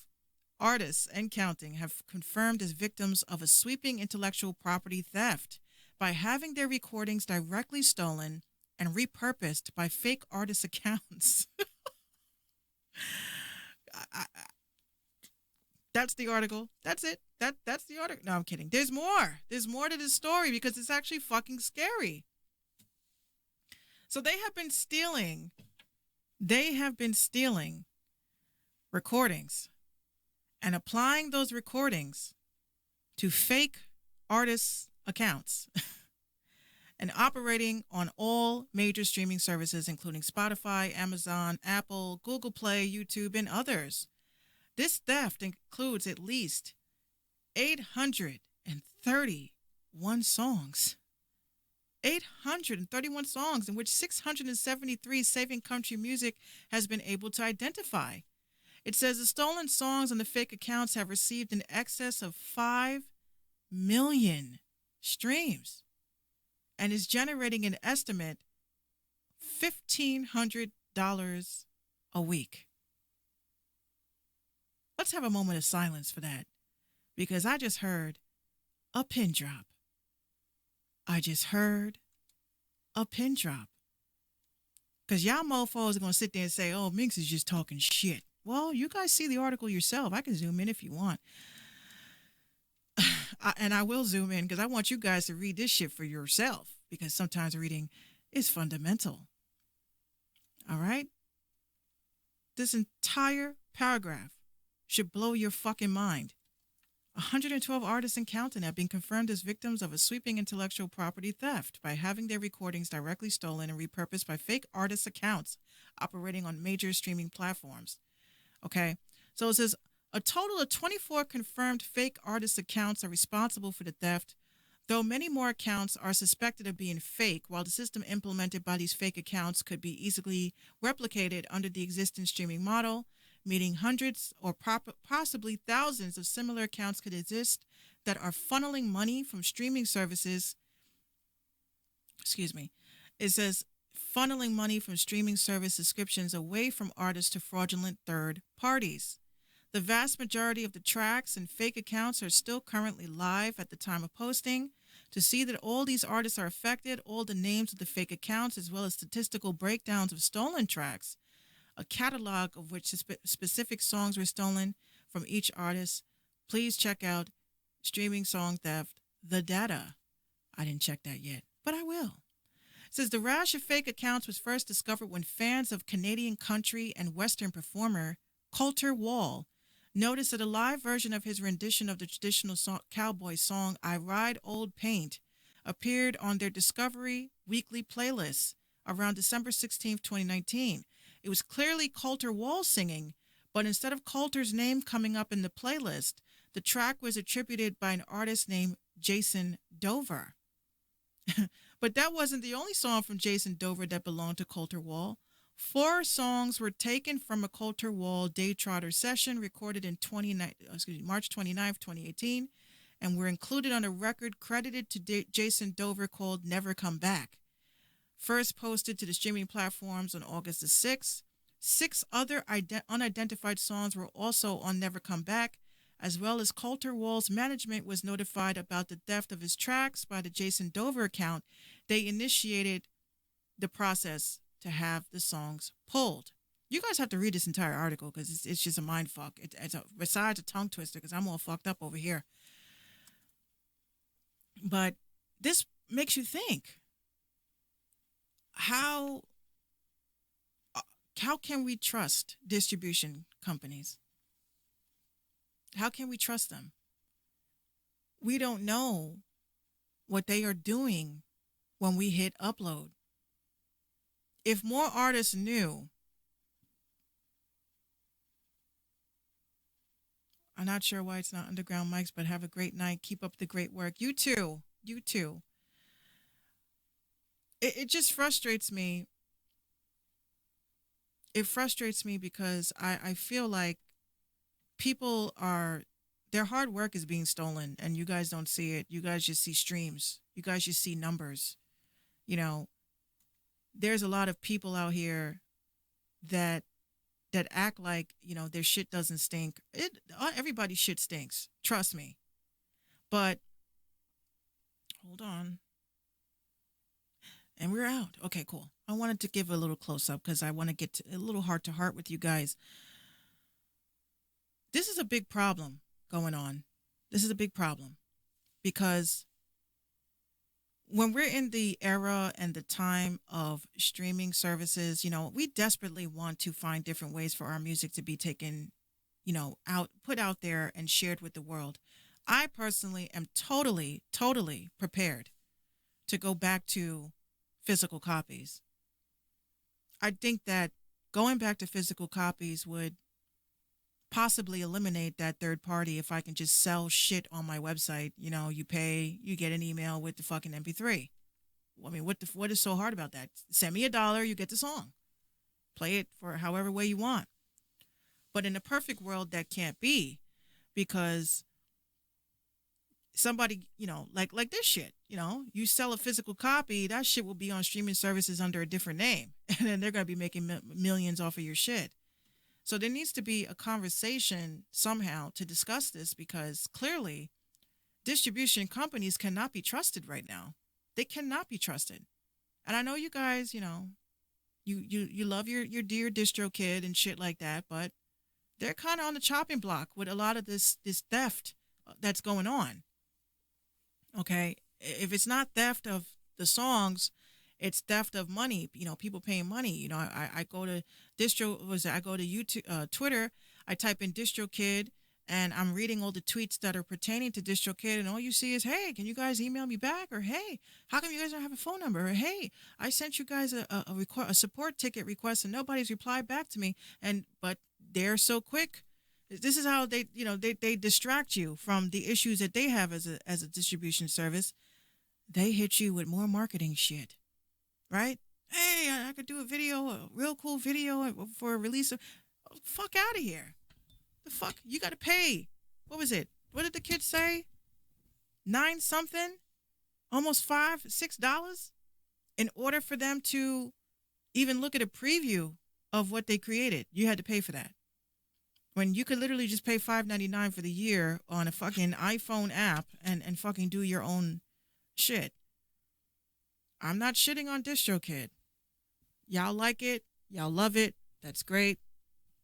artists and counting have confirmed as victims of a sweeping intellectual property theft by having their recordings directly stolen and repurposed by fake artist accounts. That's the article. That's it. That's the article. No, I'm kidding. There's more. There's more to this story because it's actually fucking scary. So they have been stealing recordings and applying those recordings to fake artists' accounts and operating on all major streaming services, including Spotify, Amazon, Apple, Google Play, YouTube, and others. This theft includes at least 831 songs. 831 songs, in which 673 Saving Country Music has been able to identify. It says the stolen songs on the fake accounts have received in excess of 5 million streams and is generating an estimate $1,500 a week. Let's have a moment of silence for that, because I just heard a pin drop. I just heard a pin drop. Because y'all mofos are going to sit there and say, oh, Minx is just talking shit. Well, you guys see the article yourself. I can zoom in if you want. And I will zoom in because I want you guys to read this shit for yourself, because sometimes reading is fundamental. All right? This entire paragraph should blow your fucking mind. 112 artists and counting have been confirmed as victims of a sweeping intellectual property theft by having their recordings directly stolen and repurposed by fake artists' accounts operating on major streaming platforms. Okay, so it says a total of 24 confirmed fake artist accounts are responsible for the theft, though many more accounts are suspected of being fake. While the system implemented by these fake accounts could be easily replicated under the existing streaming model, meaning hundreds or possibly thousands of similar accounts could exist that are funneling money from streaming services. It says funneling money from streaming service subscriptions away from artists to fraudulent third parties. The vast majority of the tracks and fake accounts are still currently live at the time of posting. To see that all these artists are affected, all the names of the fake accounts, as well as statistical breakdowns of stolen tracks, a catalog of which specific songs were stolen from each artist, please check out Streaming Song Theft, the data. I didn't check that yet, but I will. It says the rash of fake accounts was first discovered when fans of Canadian country and Western performer Colter Wall noticed that a live version of his rendition of the traditional cowboy song I Ride Old Paint appeared on their Discovery weekly playlist around December 16, 2019. It was clearly Colter Wall singing, but instead of Colter's name coming up in the playlist, The track was attributed by an artist named Jason Dover. But that wasn't the only song from Jason Dover that belonged to Coulter Wall. 4 songs were taken from a Coulter Wall Day Trotter session recorded in March 29th, 2018, and were included on a record credited to Jason Dover called Never Come Back. First posted to the streaming platforms on August the 6th. 6 other unidentified songs were also on Never Come Back, as well as Coulter Wall's management was notified about the theft of his tracks by the Jason Dover account. They initiated the process to have the songs pulled. You guys have to read this entire article because it's just a mind fuck. Besides a tongue twister, because I'm all fucked up over here. But this makes you think. How can we trust distribution companies? How can we trust them? We don't know what they are doing when we hit upload. If more artists knew, I'm not sure why it's not Underground Mics, but have a great night. Keep up the great work. You too. You too. It just frustrates me. It frustrates me because I feel like their hard work is being stolen and you guys don't see it. You guys just see streams. You guys just see numbers. You know, there's a lot of people out here that act like, you know, their shit doesn't stink. Everybody's shit stinks. Trust me. But hold on. And we're out. Okay, cool. I wanted to give a little close up because I want to get a little heart to heart with you guys. This is a big problem going on. This is a big problem because when we're in the era and the time of streaming services, you know, we desperately want to find different ways for our music to be taken, you know, put out there and shared with the world. I personally am totally prepared to go back to physical copies. I think that going back to physical copies would possibly eliminate that third party if I can just sell shit on my website. You know, you pay, you get an email with the fucking MP3. I mean, what is so hard about that? Send me $1, you get the song. Play it for however way you want. But in a perfect world, that can't be because somebody, you know, like this shit, you know, you sell a physical copy, that shit will be on streaming services under a different name. And then they're going to be making millions off of your shit. So there needs to be a conversation somehow to discuss this because clearly distribution companies cannot be trusted right now. They cannot be trusted. And I know you guys, you know, you love your dear DistroKid and shit like that, but they're kind of on the chopping block with a lot of this theft that's going on. Okay, if it's not theft of the songs, it's theft of money. You know, people paying money. You know, I go to I go to YouTube, Twitter. I type in DistroKid, and I'm reading all the tweets that are pertaining to DistroKid, and all you see is, "Hey, can you guys email me back?" Or "Hey, how come you guys don't have a phone number?" Or "Hey, I sent you guys a support ticket request, and nobody's replied back to me." But they're so quick. This is how they distract you from the issues that they have as a distribution service. They hit you with more marketing shit, right? Hey, I could do a real cool video for a release. Fuck out of here. The fuck? You got to pay. What was it? What did the kids say? 9 something? Almost $5, $6 in order for them to even look at a preview of what they created. You had to pay for that. When you could literally just pay $5.99 for the year on a fucking iPhone app and fucking do your own shit. I'm not shitting on DistroKid. Y'all like it. Y'all love it. That's great.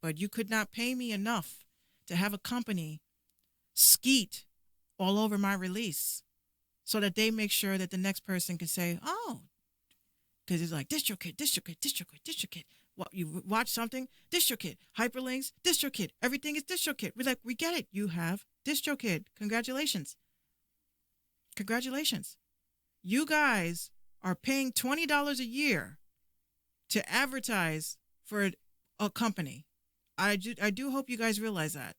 But you could not pay me enough to have a company skeet all over my release so that they make sure that the next person can say, oh, because it's like DistroKid. What, you watch something? DistroKid. Hyperlinks? DistroKid. Everything is DistroKid. We're like, we get it. You have DistroKid. Congratulations. Congratulations. You guys are paying $20 a year to advertise for a company. I do hope you guys realize that.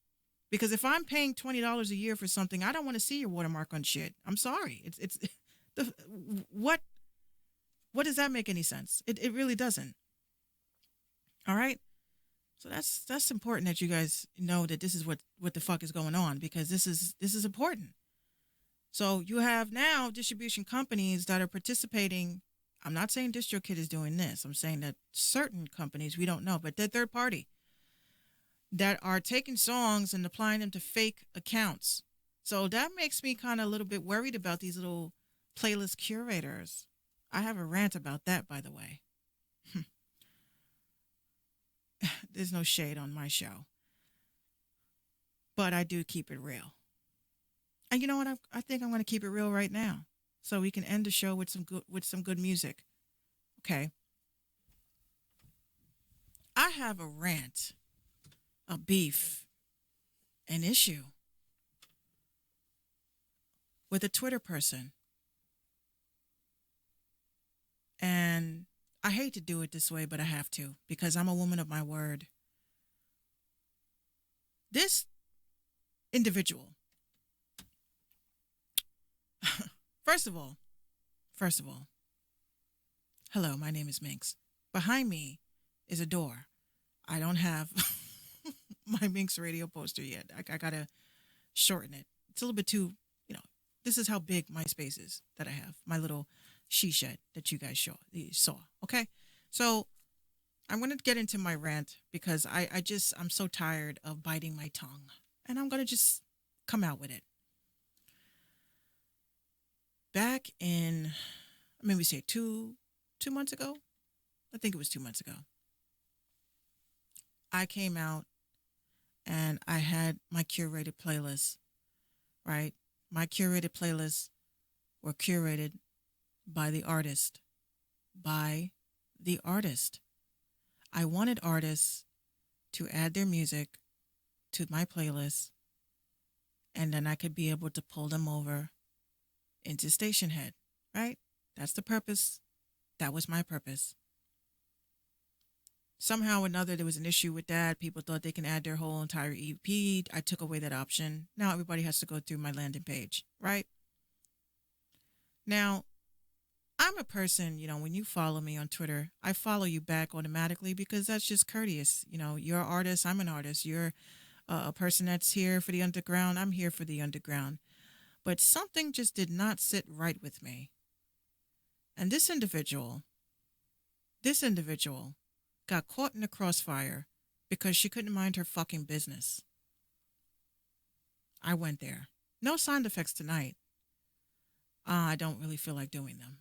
Because if I'm paying $20 a year for something, I don't want to see your watermark on shit. I'm sorry. It's the what does that make any sense? It really doesn't. All right. So that's important that you guys know that this is what the fuck is going on, because this is important. So you have now distribution companies that are participating. I'm not saying DistroKid is doing this. I'm saying that certain companies, we don't know, but they're third party, that are taking songs and applying them to fake accounts. So that makes me kind of a little bit worried about these little playlist curators. I have a rant about that, by the way. There's no shade on my show, but I do keep it real. And you know what? I think I'm going to keep it real right now, so we can end the show with some good music. Okay. I have a rant, a beef, an issue with a Twitter person. And I hate to do it this way, but I have to, because I'm a woman of my word. This individual, first of all, hello, my name is Minx. Behind me is a door. I don't have my Minx radio poster yet. I gotta shorten it. It's a little bit too, this is how big my space is that I have. My little she shed that you guys saw. Okay. So I'm going to get into my rant, because I'm so tired of biting my tongue, and I'm going to just come out with it. Back in, maybe say two months ago. I think it was 2 months ago. I came out and I had my curated playlists, right? My curated playlists were curated by the artist. I wanted artists to add their music to my playlist, and then I could be able to pull them over into Station Head, right? That's the purpose. That was my purpose. Somehow or another, there was an issue with that. People thought they can add their whole entire EP. I took away that option. Now everybody has to go through my landing page, right? Now, I'm a person, when you follow me on Twitter, I follow you back automatically, because that's just courteous. You're an artist. I'm an artist. You're a person that's here for the underground. I'm here for the underground. But something just did not sit right with me. And this individual got caught in the crossfire because she couldn't mind her fucking business. I went there. No sound effects tonight. I don't really feel like doing them.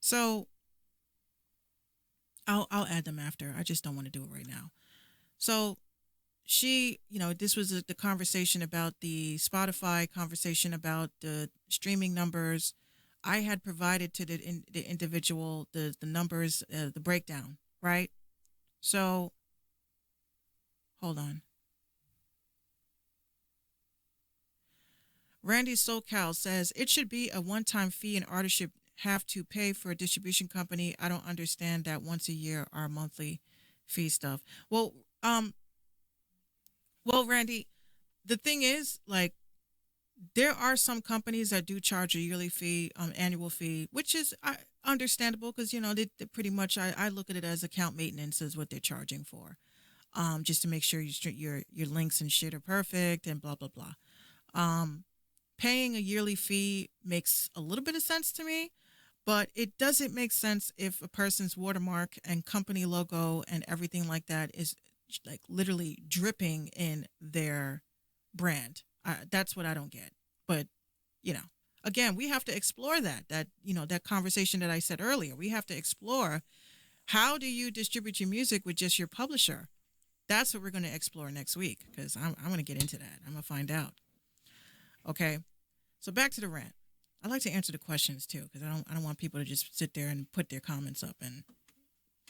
So I'll add them after. I just don't want to do it right now. So she, this was the conversation about the Spotify conversation about the streaming numbers. I had provided to the individual the numbers, the breakdown, right? So hold on. Randy SoCal says it should be a one-time fee, and artists should have to pay for a distribution company. I don't understand that once a year or monthly fee stuff. Well, Randy, the thing is, like, there are some companies that do charge a yearly fee, annual fee, which is understandable, because they pretty much, I look at it as account maintenance is what they're charging for, just to make sure your links and shit are perfect and blah blah blah. Paying a yearly fee makes a little bit of sense to me, but it doesn't make sense if a person's watermark and company logo and everything like that is like literally dripping in their brand. That's what I don't get. But, again, we have to explore that conversation that I said earlier. We have to explore, how do you distribute your music with just your publisher? That's what we're going to explore next week, because I'm going to get into that. I'm going to find out. Okay. So back to the rant. I like to answer the questions too, because I don't want people to just sit there and put their comments up and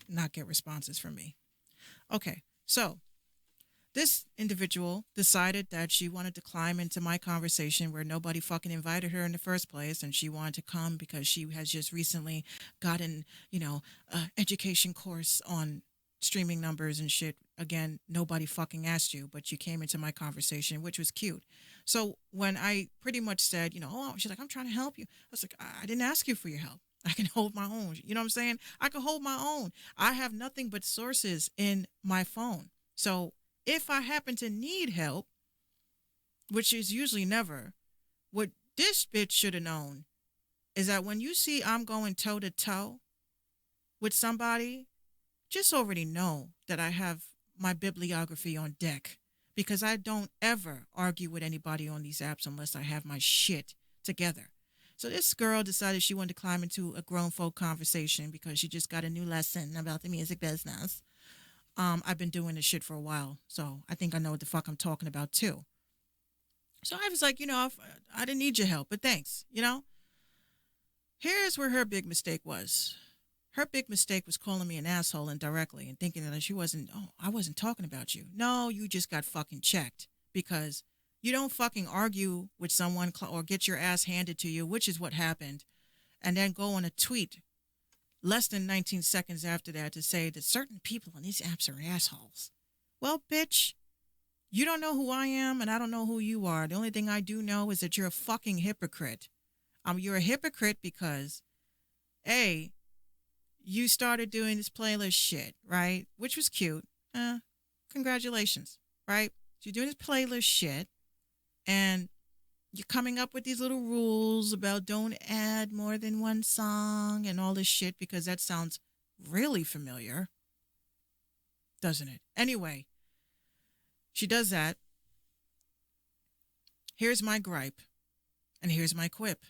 not get responses from me. Okay. So this individual decided that she wanted to climb into my conversation where nobody fucking invited her in the first place, and she wanted to come because she has just recently gotten, education course on streaming numbers and shit. Again, nobody fucking asked you, but you came into my conversation, which was cute. So when I pretty much said, oh, she's like, I'm trying to help you. I was like, I didn't ask you for your help. I can hold my own. You know what I'm saying? I can hold my own. I have nothing but sources in my phone. So if I happen to need help, which is usually never, what this bitch should have known is that when you see I'm going toe to toe with somebody, just already know that I have my bibliography on deck, because I don't ever argue with anybody on these apps unless I have my shit together. So this girl decided she wanted to climb into a grown folk conversation because she just got a new lesson about the music business. I've been doing this shit for a while, so I think I know what the fuck I'm talking about too. So I was like, I didn't need your help, but thanks, Here's where her big mistake was. Her big mistake was calling me an asshole indirectly and thinking that I wasn't talking about you. No, you just got fucking checked, because you don't fucking argue with someone or get your ass handed to you, which is what happened, and then go on a tweet less than 19 seconds after that to say that certain people on these apps are assholes. Well, bitch, you don't know who I am and I don't know who you are. The only thing I do know is that you're a fucking hypocrite. You're a hypocrite because, A, you started doing this playlist shit, right? Which was cute. Congratulations, right? So you're doing this playlist shit, and you're coming up with these little rules about don't add more than one song and all this shit, because that sounds really familiar, doesn't it? Anyway, she does that. Here's my gripe, and here's my quip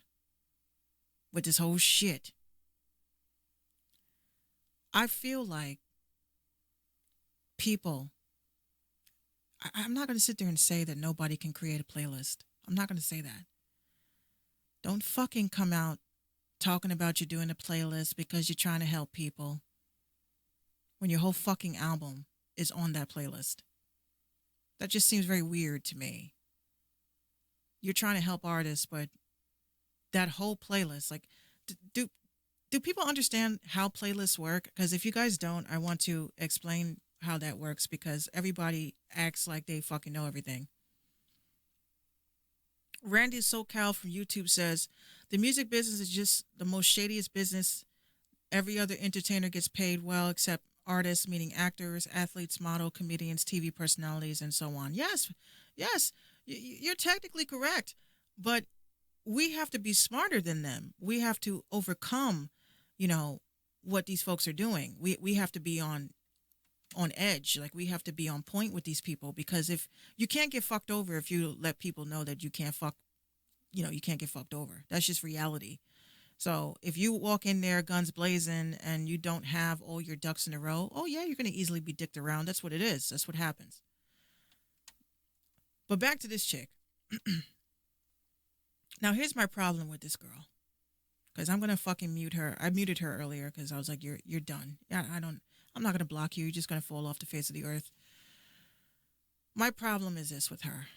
with this whole shit. I feel like people, I'm not going to sit there and say that nobody can create a playlist. I'm not going to say that. Don't fucking come out talking about you doing a playlist because you're trying to help people when your whole fucking album is on that playlist. That just seems very weird to me. You're trying to help artists, but that whole playlist, like, do people understand how playlists work? Because if you guys don't, I want to explain how that works, because everybody acts like they fucking know everything. Randy SoCal from YouTube says, the music business is just the most shadiest business. Every other entertainer gets paid well except artists, meaning actors, athletes, model, comedians, TV personalities, and so on. Yes, you're technically correct, but we have to be smarter than them. We have to overcome, what these folks are doing. We have to be on edge. Like, we have to be on point with these people, because if you can't get fucked over, if you let people know that you can't you can't get fucked over. That's just reality. So if you walk in there guns blazing and you don't have all your ducks in a row, oh yeah, you're going to easily be dicked around. That's what it is. That's what happens. But back to this chick. Now, here's my problem with this girl, because I'm going to fucking mute her. I muted her earlier because I was like, you're done. Yeah, I'm not going to block you. You're just going to fall off the face of the earth. My problem is this with her.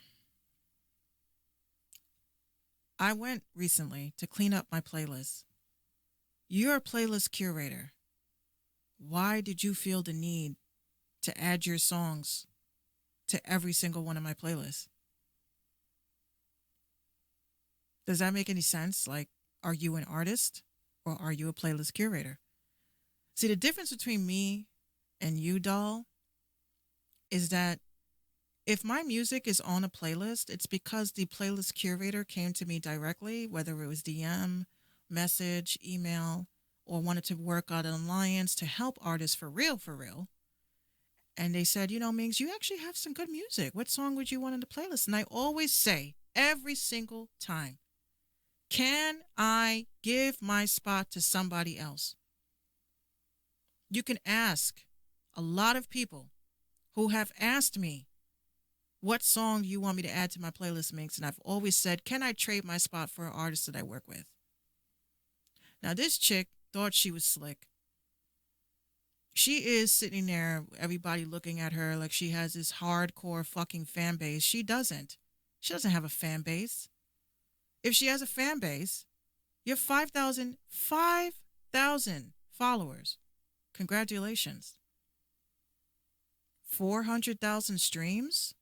I went recently to clean up my playlist. You're a playlist curator. Why did you feel the need to add your songs to every single one of my playlists? Does that make any sense? Like, are you an artist or are you a playlist curator? See, the difference between me and you, doll, is that if my music is on a playlist, it's because the playlist curator came to me directly, whether it was DM, message, email, or wanted to work out an alliance to help artists for real. And they said, Minx, you actually have some good music. What song would you want on the playlist? And I always say, every single time, can I give my spot to somebody else? You can ask a lot of people who have asked me, what song do you want me to add to my playlist, Minx? And I've always said, can I trade my spot for an artist that I work with? Now, this chick thought she was slick. She is sitting there, everybody looking at her like she has this hardcore fucking fan base. She doesn't. She doesn't have a fan base. If she has a fan base, you have 5,000 followers. Congratulations. 400,000 streams?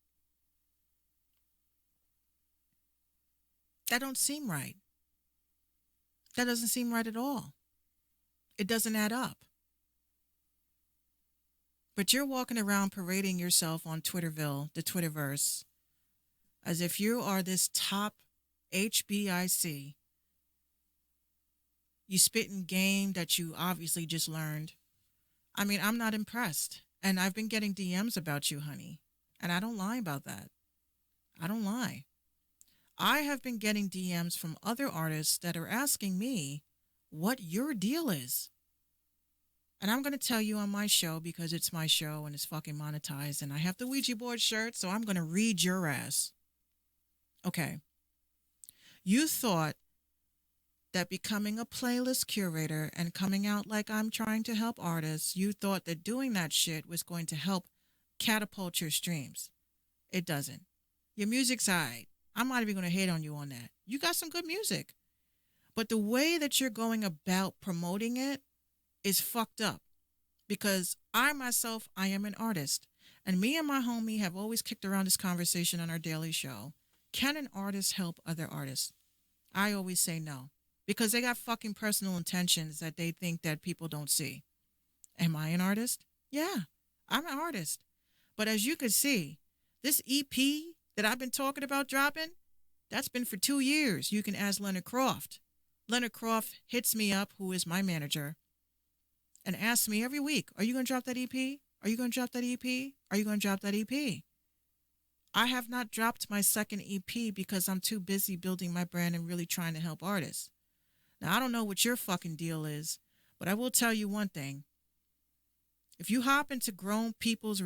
That don't seem right. That doesn't seem right at all. It doesn't add up. But you're walking around parading yourself on Twitterville, the Twitterverse, as if you are this top HBIC. You spitting game that you obviously just learned. I mean, I'm not impressed. And I've been getting DMs about you, honey. And I don't lie about that. I don't lie. I have been getting DMs from other artists that are asking me what your deal is. And I'm going to tell you on my show because it's my show and it's fucking monetized and I have the Ouija board shirt, so I'm going to read your ass. Okay. You thought that becoming a playlist curator and coming out like I'm trying to help artists, you thought that doing that shit was going to help catapult your streams. It doesn't. Your music's alright. I'm not even going to hate on you on that. You got some good music. But the way that you're going about promoting it is fucked up. Because I myself, I am an artist. And me and my homie have always kicked around this conversation on our daily show. Can an artist help other artists? I always say no. Because they got fucking personal intentions that they think that people don't see. Am I an artist? Yeah, I'm an artist. But as you can see, this EP that I've been talking about dropping, that's been for 2 years. You can ask Leonard Croft. Leonard Croft hits me up, who is my manager, and asks me every week, are you going to drop that EP? Are you going to drop that EP? Are you going to drop that EP? I have not dropped my second EP because I'm too busy building my brand and really trying to help artists. Now, I don't know what your fucking deal is, but I will tell you one thing. If you hop into grown people's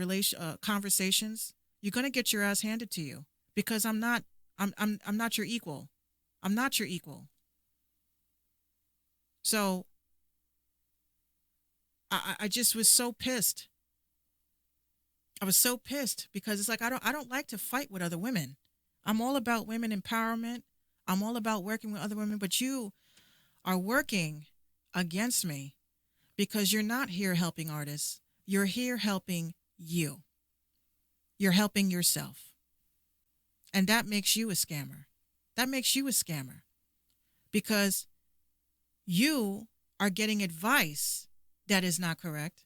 conversations, you're going to get your ass handed to you because I'm not your equal. I'm not your equal. So I just was so pissed. I was so pissed because it's like I don't like to fight with other women. I'm all about women empowerment. I'm all about working with other women, but you are working against me because you're not here helping artists. You're here helping you. You're helping yourself. And that makes you a scammer. That makes you a scammer because you are getting advice that is not correct.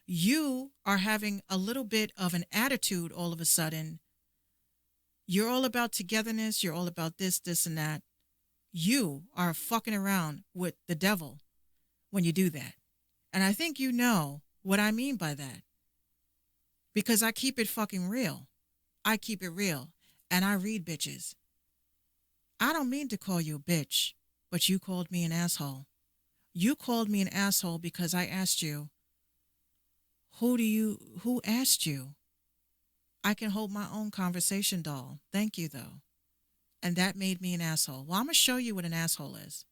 You are having a little bit of an attitude all of a sudden. You're all about togetherness. You're all about this, and that. You are fucking around with the devil when you do that. And I think you know what I mean by that. Because I keep it fucking real. I keep it real. And I read bitches. I don't mean to call you a bitch, but you called me an asshole. You called me an asshole because I asked you, who asked you? I can hold my own conversation, doll. Thank you, though. And that made me an asshole. Well, I'm going to show you what an asshole is.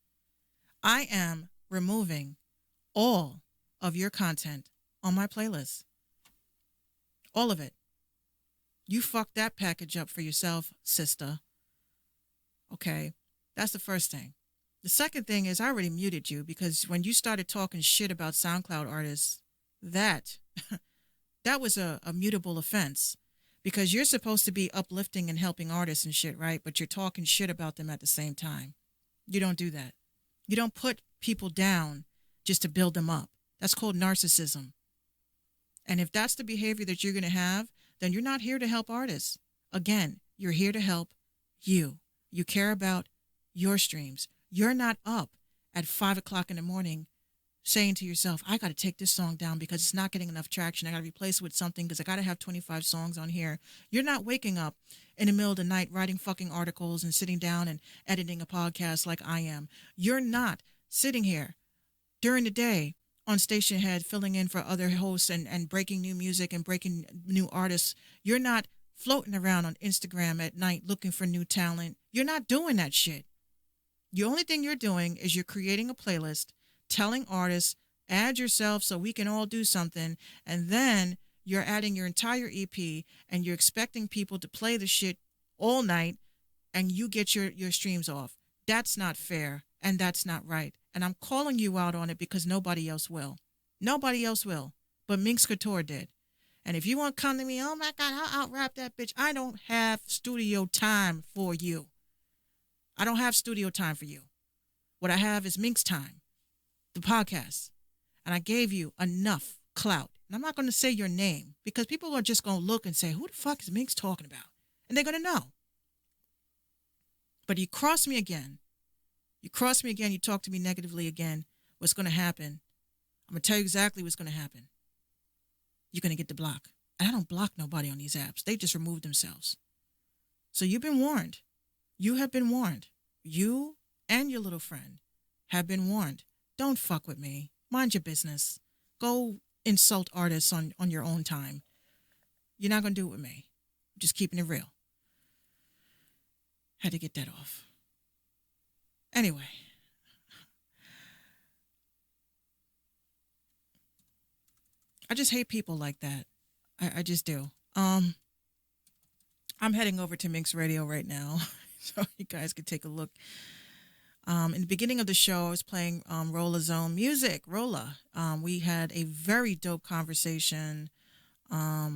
I am removing all of your content on my playlist. All of it. You fucked that package up for yourself, sister. Okay, that's the first thing. The second thing is I already muted you because when you started talking shit about SoundCloud artists, that was a mutable offense. Because you're supposed to be uplifting and helping artists and shit, right? But you're talking shit about them at the same time. You don't do that. You don't put people down just to build them up. That's called narcissism. And if that's the behavior that you're going to have, then you're not here to help artists. Again, you're here to help you. You care about your streams. You're not up at 5 o'clock in the morning saying to yourself, I got to take this song down because it's not getting enough traction. I got to replace it with something because I got to have 25 songs on here. You're not waking up in the middle of the night writing fucking articles and sitting down and editing a podcast like I am. You're not sitting here during the day on Station Head filling in for other hosts and breaking new music and breaking new artists. You're not floating around on Instagram at night looking for new talent. You're not doing that shit. The only thing you're doing is you're creating a playlist telling artists, add yourself so we can all do something, and then you're adding your entire EP, and you're expecting people to play the shit all night, and you get your streams off. That's not fair, and that's not right. And I'm calling you out on it because nobody else will. Nobody else will, but Minx Couture did. And if you want to come to me, oh my God, I'll out rap that bitch. I don't have studio time for you. I don't have studio time for you. What I have is Minx time, the podcast. And I gave you enough clout. And I'm not going to say your name because people are just going to look and say, who the fuck is Minx talking about? And they're going to know. But you cross me again. You talk to me negatively again. What's going to happen? I'm going to tell you exactly what's going to happen. You're going to get the block. And I don't block nobody on these apps. They just remove themselves. So you've been warned. You have been warned. You and your little friend have been warned. Don't fuck with me. Mind your business. Go insult artists on your own time. You're not going to do it with me. I'm just keeping it real. Had to get that off. Anyway. I just hate people like that. I just do. I'm heading over to Minx Radio right now, so you guys can take a look. In the beginning of the show, I was playing Rolla's own music. Rolla. We had a very dope conversation. Oh,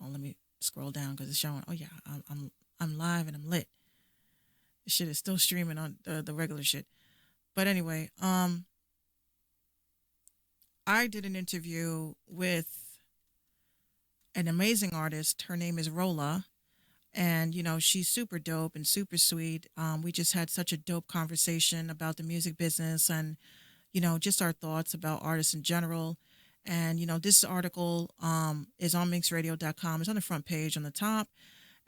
let me scroll down because it's showing. Oh yeah, I'm live and I'm lit. This shit is still streaming on the regular shit. But anyway, I did an interview with an amazing artist. Her name is Rolla. And, you know, she's super dope and super sweet. We just had such a dope conversation about the music business and, you know, just our thoughts about artists in general. And, you know, this article is on minxradio.com. It's on the front page on the top.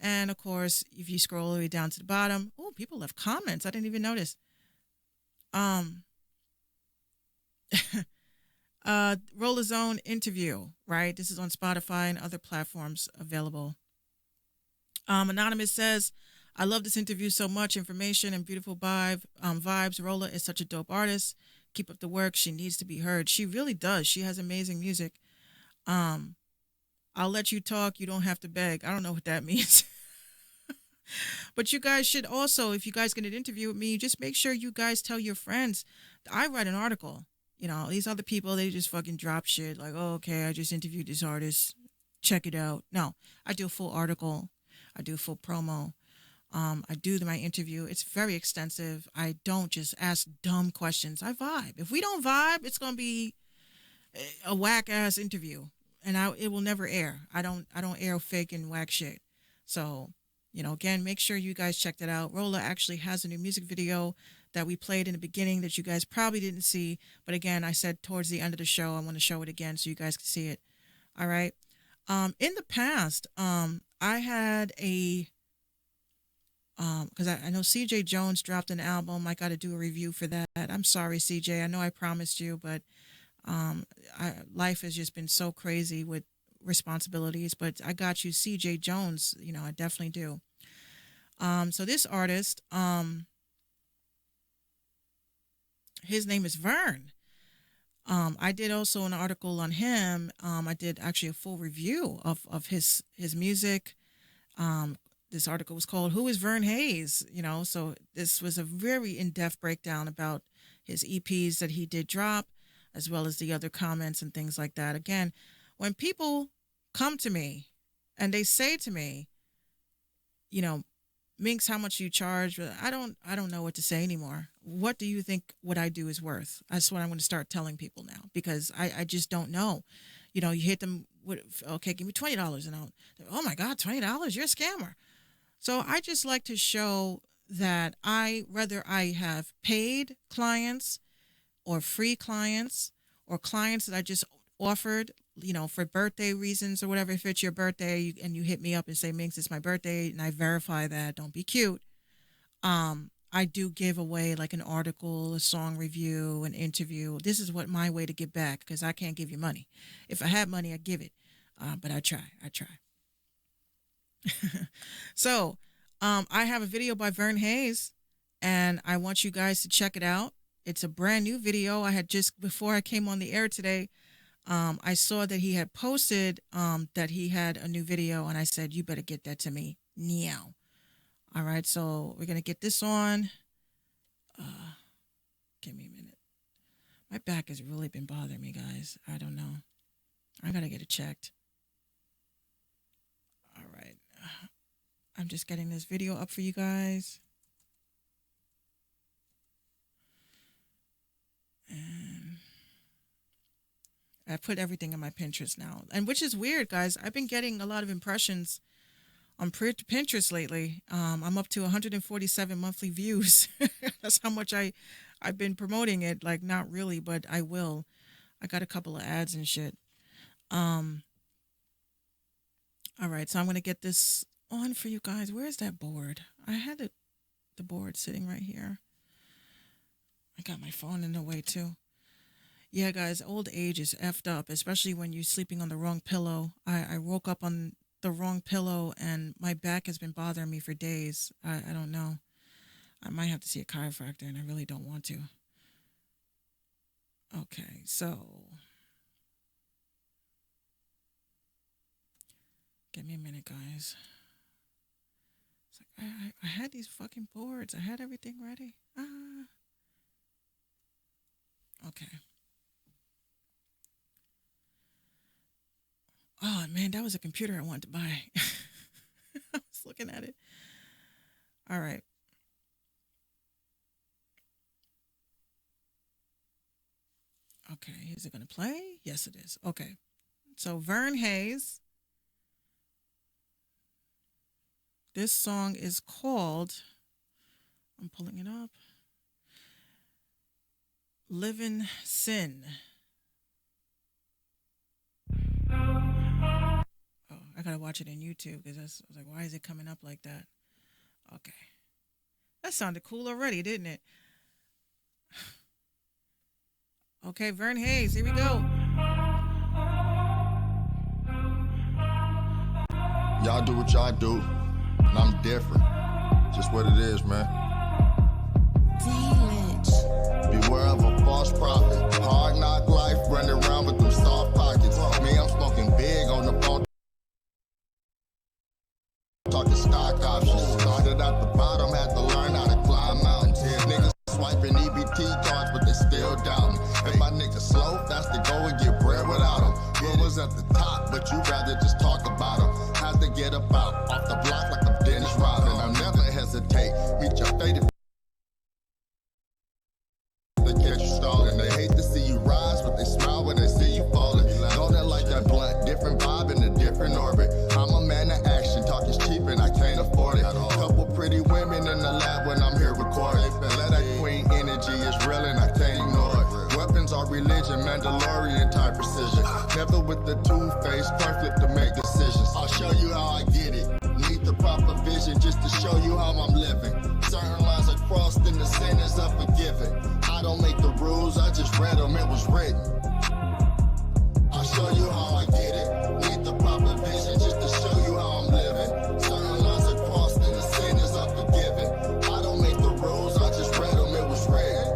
And, of course, if you scroll all the way down to the bottom, oh, people left comments. I didn't even notice. Rolla's own interview, right? This is on Spotify and other platforms available. Anonymous says, I love this interview so much. Information and beautiful vibes. Rolla is such a dope artist. Keep up the work. She needs to be heard. She really does. She has amazing music. I'll let you talk. You don't have to beg. I don't know what that means. But you guys should also, if you guys get an interview with me, just make sure you guys tell your friends. I write an article. You know, these other people, they just fucking drop shit. Like, oh, okay, I just interviewed this artist. Check it out. No, I do a full article. I do full promo. I do my interview. It's very extensive. I don't just ask dumb questions. I vibe. If we don't vibe, it's gonna be a whack ass interview, and it will never air. I don't air fake and whack shit. So, you know, again, make sure you guys check that out. Rolla actually has a new music video that we played in the beginning that you guys probably didn't see, but again, I said towards the end of the show I want to show it again so you guys can see it. All right. In the past, I had because I know CJ Jones dropped an album. I got to do a review for that. I'm sorry, CJ. I know I promised you, but life has just been so crazy with responsibilities. But I got you, CJ Jones. You know, I definitely do. So this artist, his name is Vern. I did also an article on him. I did actually a full review of his music. This article was called "Who is Vern Hayes?" You know, so this was a very in-depth breakdown about his EPs that he did drop, as well as the other comments and things like that. Again, when people come to me and they say to me, you know, Minx, how much do you charge? I don't know what to say anymore. What do you think what I do is worth? That's what I'm going to start telling people now because I just don't know. You know, you hit them with, okay, give me $20 and oh my God, $20? You're a scammer. So I just like to show that whether I have paid clients or free clients or clients that I just offered, you know, for birthday reasons or whatever, if it's your birthday and you hit me up and say, Minx, it's my birthday, and I verify that, don't be cute. I do give away like an article, a song review, an interview. This is what my way to give back because I can't give you money. If I had money, I'd give it. But I try. So, I have a video by Vern Hayes and I want you guys to check it out. It's a brand new video. I had just, before I came on the air today, I saw that he had posted that he had a new video and I said, you better get that to me now. All right, so we're going to get this on. Give me a minute. My back has really been bothering me, guys. I don't know. I gotta get it checked. All right. I'm just getting this video up for you guys. And I put everything in my Pinterest now. And which is weird, guys. I've been getting a lot of impressions on Pinterest lately. I'm up to 147 monthly views. That's how much I've been promoting it. Like, not really, but I will. I got a couple of ads and shit. All right, so I'm going to get this on for you guys. Where's that board? I had the board sitting right here. I got my phone in the way, too. Yeah, guys, old age is effed up, especially when you're sleeping on the wrong pillow. I woke up on the wrong pillow, and my back has been bothering me for days. I don't know. I might have to see a chiropractor, and I really don't want to. Okay, so give me a minute, guys. It's like I had these fucking boards. I had everything ready. Okay. Oh, man, that was a computer I wanted to buy. I was looking at it. All right. Okay, is it going to play? Yes, it is. Okay. So, Vern Hayes. This song is called, I'm pulling it up, Livin' Sin. Oh, I gotta watch it on YouTube because I was like, why is it coming up like that? Okay. That sounded cool already, didn't it? Okay, Vern Hayes, here we go. Y'all do what y'all do, and I'm different. Just what it is, man. Beware of a false prophet. Hard knock life, running around with them soft pockets. Me, I'm smoking big on the phone. Talking stock options. Started at the bottom, had to learn how to climb mountains. Niggas swiping EBT cards, but they still doubt me. If my niggas slow, that's to go and get bread without them. What was at the top, but you rather just talk about them. Had to get up out, off the block like I'm Dennis Rodman. I never hesitate, meet your fate. They catch you stalling. They hate to see you rise, but they smile when they see you falling. Golden like that blunt, different vibe in a different orbit. I'm a man of action, talk is cheap and I can't afford it. Couple pretty women in the lab when I'm here recording. Let that queen energy is real and I can't ignore it. Weapons are religion, Mandalorian type precision. Never with the two-faced conflict to make decisions. I'll show you how I get it. Need the proper vision just to show you how I'm living. Certain lines are crossed and the sin is unforgiven. I don't make the rules, I just read them, it was written. I'll show you how I get it. Need the proper vision just to show you how I'm living. Certain lines are crossed and the sin is unforgiven. I don't make the rules, I just read them, it was written.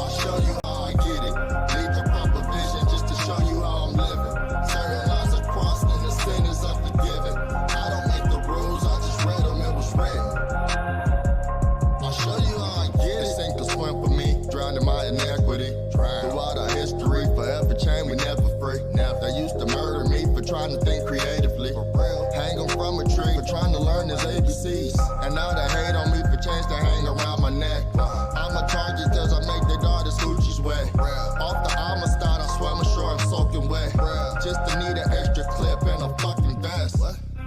I'll show you how I get it. Need the proper vision just to show you how I'm living. Certain lines are crossed and the sin is unforgiven. I don't make the rules, I just read them, it was written. I'll show you how I get it. Sink or swim for me, drowning my inequity. Throughout our history, forever change, we never free. They used to murder me for trying to think creatively. Hang them from a tree for trying to learn his ABCs. And now they hate on me for change to hang around my neck. I'm a target cause I make their daughters hoochies wet. Off the Amistad, I swam ashore, I'm soaking wet. Just to need an extra clip and a fucking vest.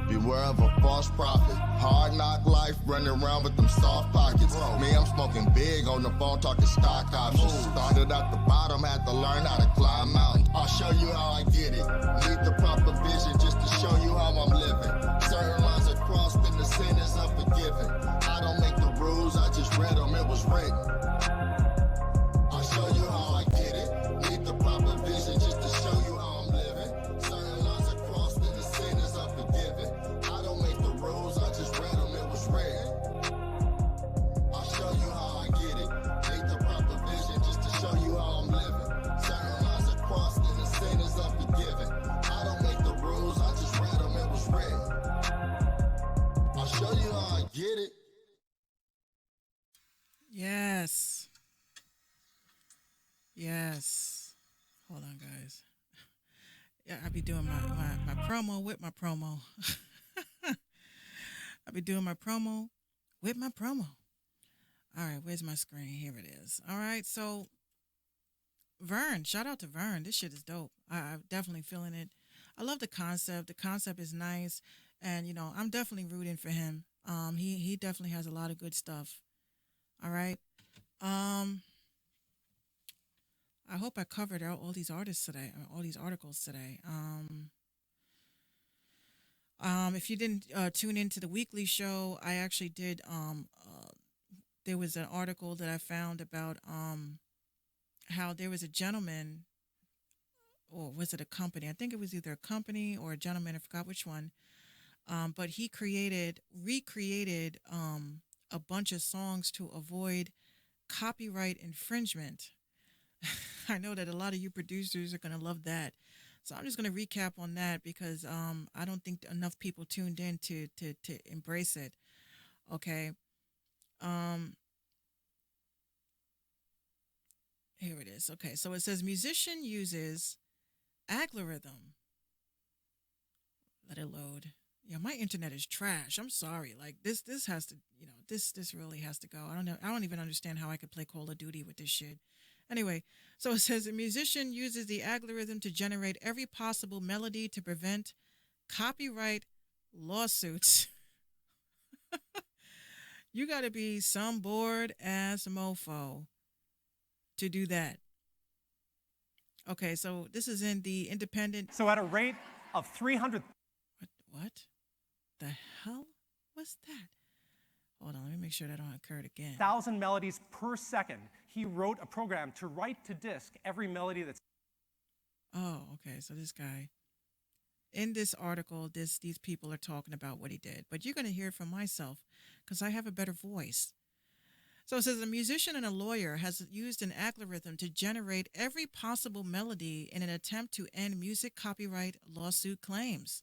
Beware of a false prophet. Hard knock life, running around with them soft pockets. Me, I'm smoking big on the phone, talking stock options. Started at the bottom, had to learn how to climb mountains. I'll show you how I get it. Need the proper vision just to show you how I'm living. Certain lines are crossed and the sin is unforgiven. I don't make the rules, I just read them, it was written. I'll show you how I get it. Need the proper vision just to show you how I'm living. Certain lines are crossed and the sin is unforgiven. I don't make the rules, I just read them, it was written. I'll show you how I get it. Need the proper vision just to show you how I'm living. Certain lines are crossed and the sin is unforgiven. I don't make the rules, I just read them, it was written. I'll show you how I get it. Yes. Yes. Hold on, guys. Yeah, I be doing my promo with my promo. I be doing my promo with my promo. All right, where's my screen? Here it is. All right, so Vern, shout out to Vern. This shit is dope. I'm definitely feeling it. I love the concept. The concept is nice, and I'm definitely rooting for him. He definitely has a lot of good stuff. All right. Um, I hope I covered all these artists today, all these articles today. If you didn't tune into the weekly show, I actually did. There was an article that I found about how there was a gentleman, or was it a company? I think it was either a company or a gentleman. I forgot which one. But he recreated a bunch of songs to avoid copyright infringement. I know that a lot of you producers are going to love that. So I'm just going to recap on that because I don't think enough people tuned in to embrace it. Okay. Here it is. Okay. So it says musician uses algorithm. Let it load. Yeah, my internet is trash. I'm sorry. Like this has to, this really has to go. I don't know. I don't even understand how I could play Call of Duty with this shit. Anyway, so it says a musician uses the algorithm to generate every possible melody to prevent copyright lawsuits. You got to be some bored ass mofo to do that. Okay, so this is in the Independent. So at a rate of 300. What the hell was that? Hold on, let me make sure that don't occur again. 1,000 melodies per second. He wrote a program to write to disk every melody that's. Oh, okay. So this guy, in this article, these people are talking about what he did, but you're going to hear it from myself because I have a better voice. So it says a musician and a lawyer has used an algorithm to generate every possible melody in an attempt to end music copyright lawsuit claims.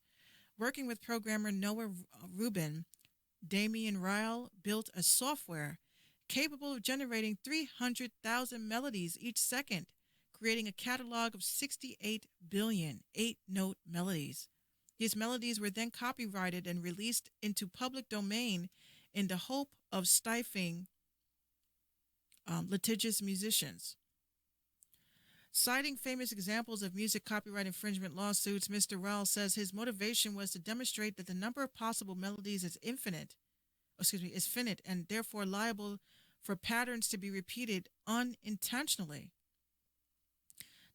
Working with programmer Noah Rubin, Damian Ryle built a software capable of generating 300,000 melodies each second, creating a catalog of 68 billion 8-note melodies. These melodies were then copyrighted and released into public domain in the hope of stifling litigious musicians. Citing famous examples of music copyright infringement lawsuits, Mr. Ryle says his motivation was to demonstrate that the number of possible melodies is finite and therefore liable for patterns to be repeated unintentionally.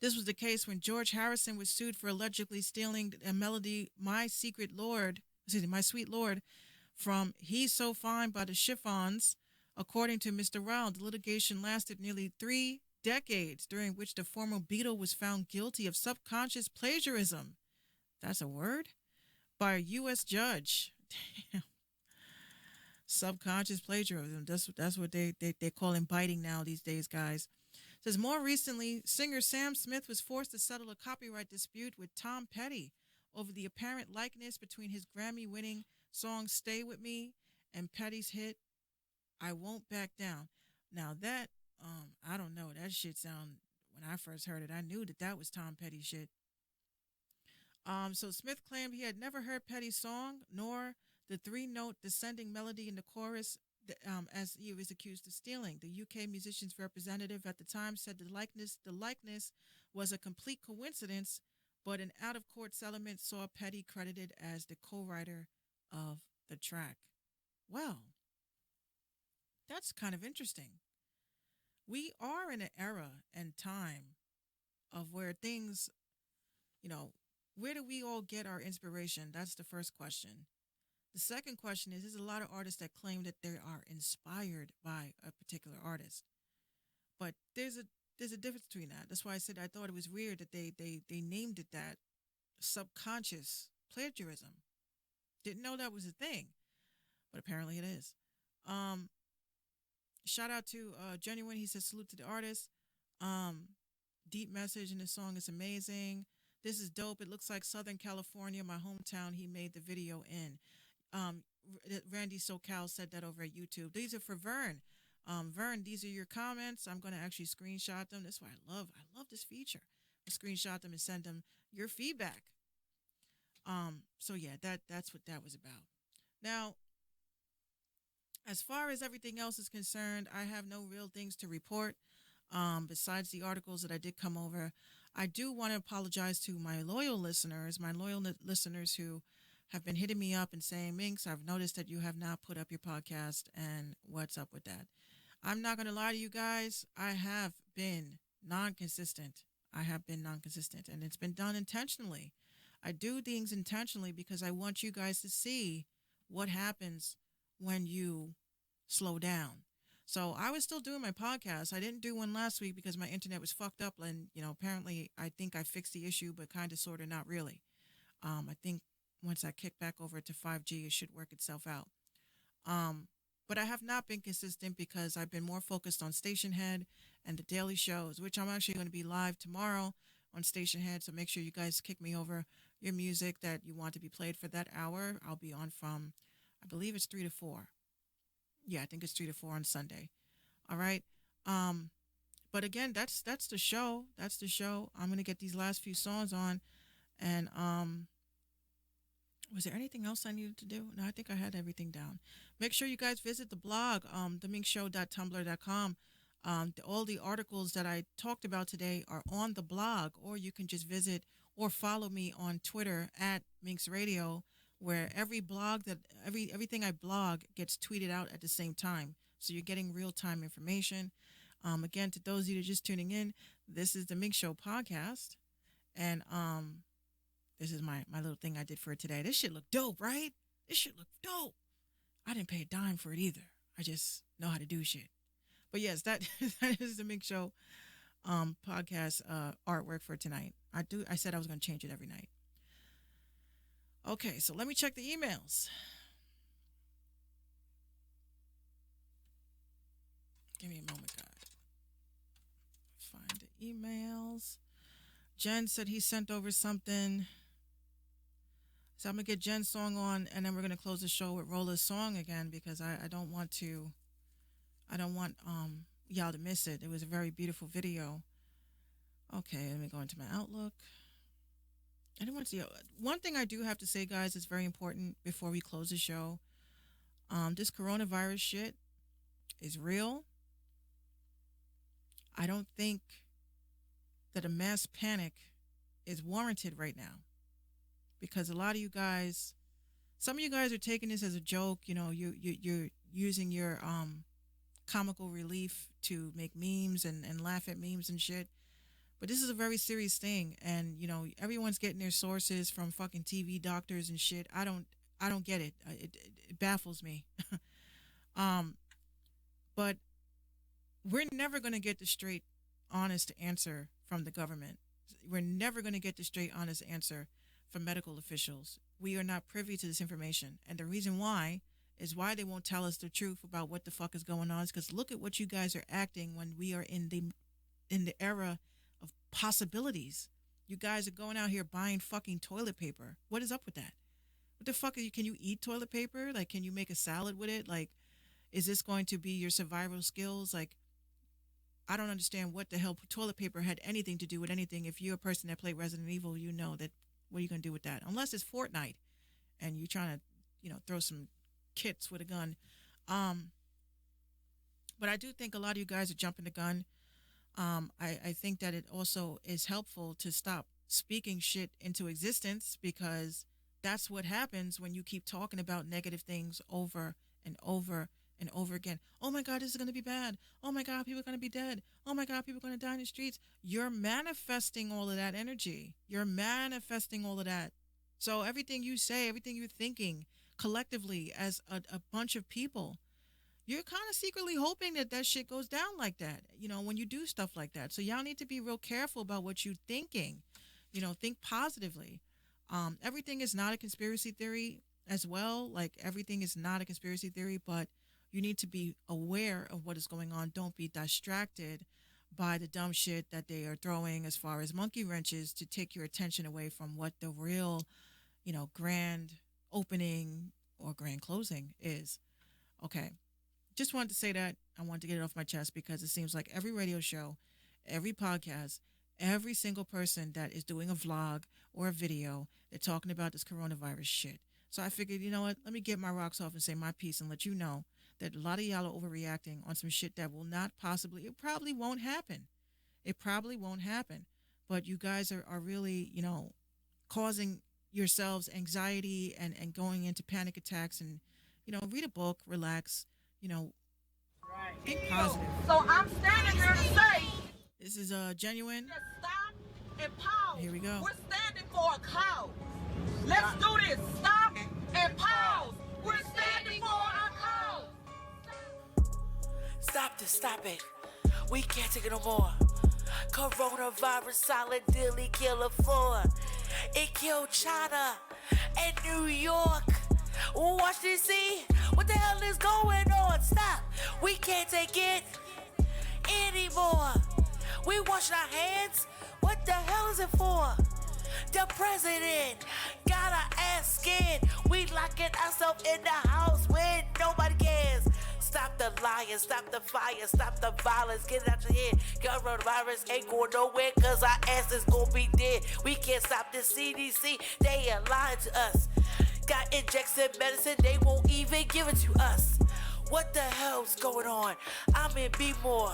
This was the case when George Harrison was sued for allegedly stealing a melody, My Sweet Lord, from He's So Fine by the Chiffons. According to Mr. Ryle, the litigation lasted nearly 3 decades, during which the former Beatle was found guilty of subconscious plagiarism. That's a word? By a U.S. judge. Damn. Subconscious plagiarism. That's what they call him biting now these days, guys. It says more recently, singer Sam Smith was forced to settle a copyright dispute with Tom Petty over the apparent likeness between his Grammy-winning song Stay With Me and Petty's hit I Won't Back Down. Now that, I don't know, that shit sound, when I first heard it, I knew that was Tom Petty shit. So Smith claimed he had never heard Petty's song, nor the 3-note descending melody in the chorus, as he was accused of stealing. The UK musician's representative at the time said the likeness was a complete coincidence, but an out-of-court settlement saw Petty credited as the co-writer of the track. Well, that's kind of interesting. We are in an era and time of where things, where do we all get our inspiration? That's the first question. The second question is, there's a lot of artists that claim that they are inspired by a particular artist. But there's a difference between that. That's why I said I thought it was weird that they named it that, subconscious plagiarism. Didn't know that was a thing, but apparently it is. Shout out to Genuine. He says salute to the artist. Deep message in the song is amazing. This is dope. It looks like Southern California, my hometown. He made the video in. Randy SoCal said that over at YouTube. These are for Vern. Vern, these are your comments. I'm going to actually screenshot them. That's why I love this feature. I screenshot them and send them your feedback. So yeah, that's what that was about. Now, as far as everything else is concerned, I have no real things to report. Besides the articles that I did come over, I do want to apologize to my loyal listeners, listeners who have been hitting me up and saying, Minx, I've noticed that you have not put up your podcast, and what's up with that? I'm not going to lie to you guys. I have been non-consistent. And it's been done intentionally. I do things intentionally because I want you guys to see what happens when you slow down. So I was still doing my podcast. I didn't do one last week because my internet was fucked up, and apparently I think I fixed the issue, but kind of, sort of, not really. I think once I kick back over to 5G, it should work itself out. But I have not been consistent because I've been more focused on Station Head and the daily shows, which I'm actually going to be live tomorrow on Station Head. So make sure you guys kick me over your music that you want to be played for that hour. I'll be on from, I believe it's 3 to 4. Yeah, I think it's 3 to 4 on Sunday. All right. But again, that's the show. That's the show. I'm gonna get these last few songs on, and was there anything else I needed to do? No, I think I had everything down. Make sure you guys visit the blog, theminxshow.tumblr.com. All the articles that I talked about today are on the blog, or you can just visit or follow me on Twitter at Minx Radio, where everything I blog gets tweeted out at the same time. So you're getting real-time information. Again, to those of you that are just tuning in, this is the Minx Show podcast. And this is my little thing I did for it today. This shit look dope, right? This shit look dope. I didn't pay a dime for it either. I just know how to do shit. But yes, that is the Minx Show podcast artwork for tonight. I said I was going to change it every night. Okay, so let me check the emails. Give me a moment, guys. Find the emails. Jen said he sent over something. So I'm going to get Jen's song on, and then we're going to close the show with Rola's song again, because I don't want y'all to miss it. It was a very beautiful video. Okay, let me go into my Outlook. I didn't want to see. One thing I do have to say, guys, is very important before we close the show. This coronavirus shit is real. I don't think that a mass panic is warranted right now, because a lot of you guys, some of you guys are taking this as a joke. You're using your comical relief to make memes and laugh at memes and shit. But this is a very serious thing, and everyone's getting their sources from fucking TV doctors and shit. I don't get it. It baffles me. But we're never going to get the straight, honest answer from the government. We're never going to get the straight, honest answer from medical officials. We are not privy to this information, and the reason why is why they won't tell us the truth about what the fuck is going on. Is because look at what you guys are acting when we are in the era of possibilities. You guys are going out here buying fucking toilet paper. What is up with that? What the fuck can you eat toilet paper? Like, can you make a salad with it? Like, is this going to be your survival skills? Like, I don't understand what the hell toilet paper had anything to do with anything. If you're a person that played Resident Evil, you know that what are you going to do with that? Unless it's Fortnite and you're trying to, throw some kits with a gun. But I do think a lot of you guys are jumping the gun. I think that it also is helpful to stop speaking shit into existence, because that's what happens when you keep talking about negative things over and over and over again. Oh my God, this is going to be bad. Oh my God, people are going to be dead. Oh my God, people are going to die in the streets. You're manifesting all of that energy. You're manifesting all of that. So everything you say, everything you're thinking collectively as a bunch of people, you're kind of secretly hoping that shit goes down like that, when you do stuff like that. So y'all need to be real careful about what you're thinking. Think positively. Everything is not a conspiracy theory as well. Like, everything is not a conspiracy theory, but you need to be aware of what is going on. Don't be distracted by the dumb shit that they are throwing as far as monkey wrenches to take your attention away from what the real, grand opening or grand closing is. Okay. Just wanted to say that. I wanted to get it off my chest, because it seems like every radio show, every podcast, every single person that is doing a vlog or a video, they're talking about this coronavirus shit. So I figured, you know what? Let me get my rocks off and say my piece and let you know that a lot of y'all are overreacting on some shit that will not possibly, it probably won't happen. It probably won't happen. But you guys are really, causing yourselves anxiety and going into panic attacks and, read a book, relax, think positive. So I'm standing here to say, This is genuine. just stop and pause. Here we go. We're standing for a cause. Let's do this. Stop and pause. We're standing for a cause. Stop it. We can't take it no more. Coronavirus solid dilly killer 4. It killed China and New York. Washington DC, what the hell is going on? Stop. We can't take it anymore. We washing our hands. What the hell is it for? The president got our ass scared. We locking ourselves in the house when nobody cares. Stop the lying, stop the fire, stop the violence. Get it out your head. Coronavirus ain't going nowhere cause our ass is gonna be dead. We can't stop the CDC. They are lying to us. Got injected medicine, they won't even give it to us. What the hell's going on? I'm in B-more.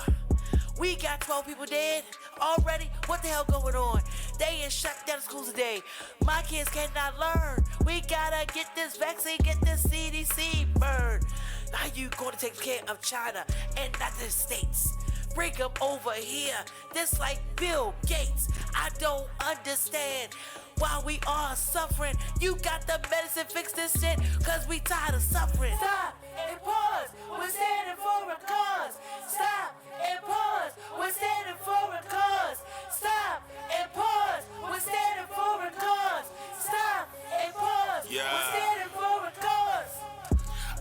We got 12 people dead already. What the hell going on? They ain't shut down schools today. My kids cannot learn. We gotta get this vaccine, get this CDC burned. How you going to take care of China and not the States? Bring them over here, just like Bill Gates. I don't understand why we are suffering. You got the medicine, fix this shit, cause we tired of suffering. Stop and pause, we're standing for a cause. Stop and pause, we're standing for a cause. Stop and pause, we're standing for a cause. Stop and pause, we're standing for a cause.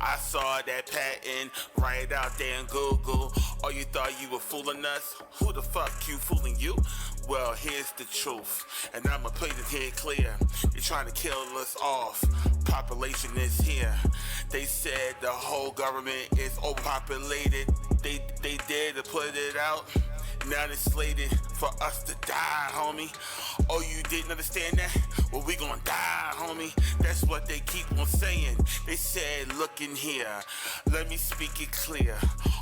I saw that patent right out there in Google. Oh, you thought you were fooling us? Who the fuck you fooling you? Well, here's the truth, and I'ma play this here clear. They're trying to kill us off. Population is here. They said the whole government is overpopulated. They dared to put it out. Now they slated for us to die, homie. Oh, you didn't understand that? Well, we gonna die, homie. That's what they keep on saying. They said, look in here, let me speak it clear.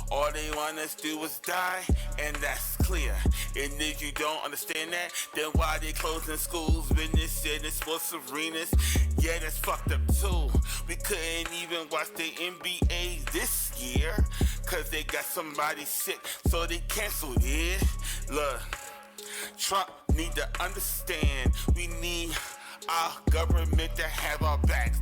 All they want us to do is die, and that's clear. And if you don't understand that, then why they closing schools, businesses, and sports arenas? Yeah, that's fucked up too. We couldn't even watch the NBA this year, cause they got somebody sick, so they canceled it. Look, Trump need to understand, we need our government to have our backs.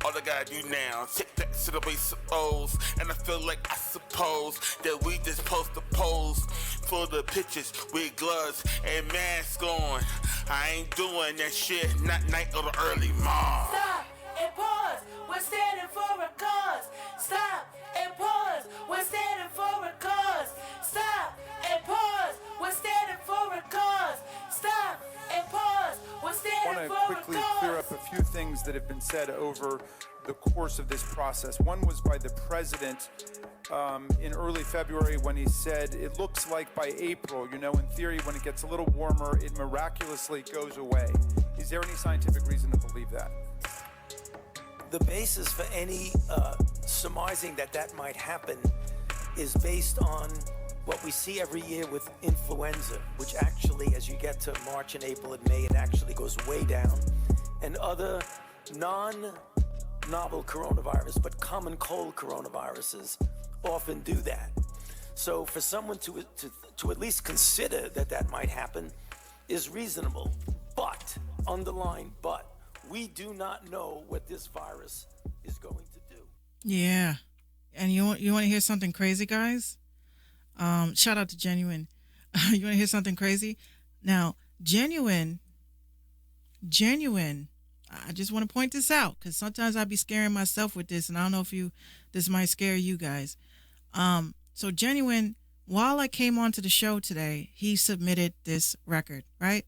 All I gotta do now, take that to the way suppose. And I feel like I suppose that we just post the pose for the pictures with gloves and masks on. I ain't doing that shit, not night or the early morning. Stop and pause, we're standing for a cause. Stop and pause, we're standing for a cause. Stop and pause, we're standing for a cause. Stop and pause, we're standing for a cause. I want to quickly clear up a few things that have been said over the course of this process. One was by the president in early February when he said it looks like by April, in theory, when it gets a little warmer, it miraculously goes away. Is there any scientific reason to believe that? The basis for any surmising that might happen is based on what we see every year with influenza, which actually, as you get to March and April and May, it actually goes way down. And other non-novel coronavirus, but common cold coronaviruses often do that. So for someone to at least consider that might happen is reasonable. But, underline but, we do not know what this virus is going to do. Yeah. And you want to hear something crazy, guys? Shout out to Genuine. You want to hear something crazy? Now, Genuine, I just want to point this out because sometimes I be scaring myself with this, and I don't know if this might scare you guys. So Genuine, while I came onto the show today, he submitted this record, right?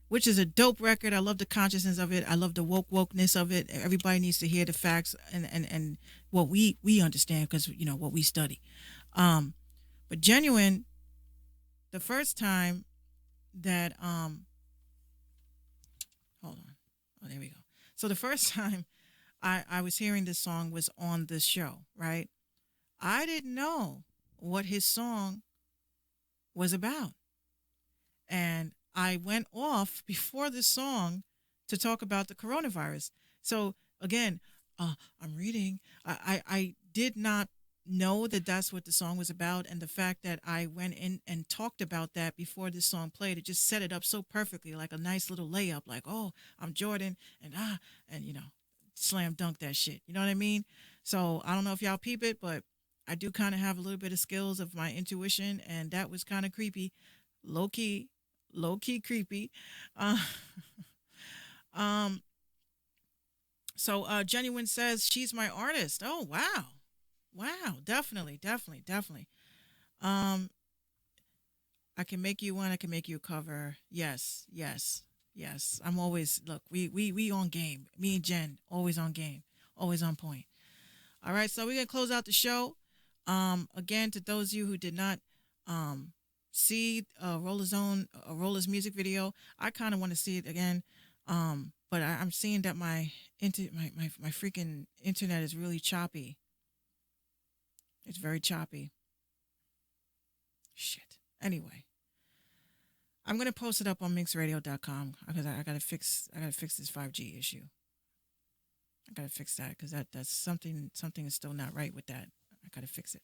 Which is a dope record. I love the consciousness of it. I love the wokeness of it. Everybody needs to hear the facts and what we understand because, what we study. But Genuine, the first time that hold on. Oh, there we go. So the first time I was hearing this song was on this show, right? I didn't know what his song was about. And I went off before the song to talk about the coronavirus. So again, I'm reading. I did not know that that's what the song was about, and the fact that I went in and talked about that before this song played, it just set it up so perfectly, like a nice little layup. Like, oh, I'm Jordan, and slam dunk that shit. You know what I mean? So I don't know if y'all peep it, but I do kind of have a little bit of skills of my intuition, and that was kind of creepy, low key creepy. Uh, um, so Genuine says she's my artist. Oh wow, definitely. Um, I can make you one. I can make you a cover. Yes. I'm always look. We on game. Me and Jen always on game, always on point. All right, so we're gonna close out the show. Again, to those of you who did not see Rolla's music video, I kind of want to see it again. But I'm seeing that my freaking internet is really choppy. It's very choppy. Shit. Anyway, I'm gonna post it up on minxradio.com because I gotta fix this 5G issue. I gotta fix that because that's something is still not right with that. I gotta fix it.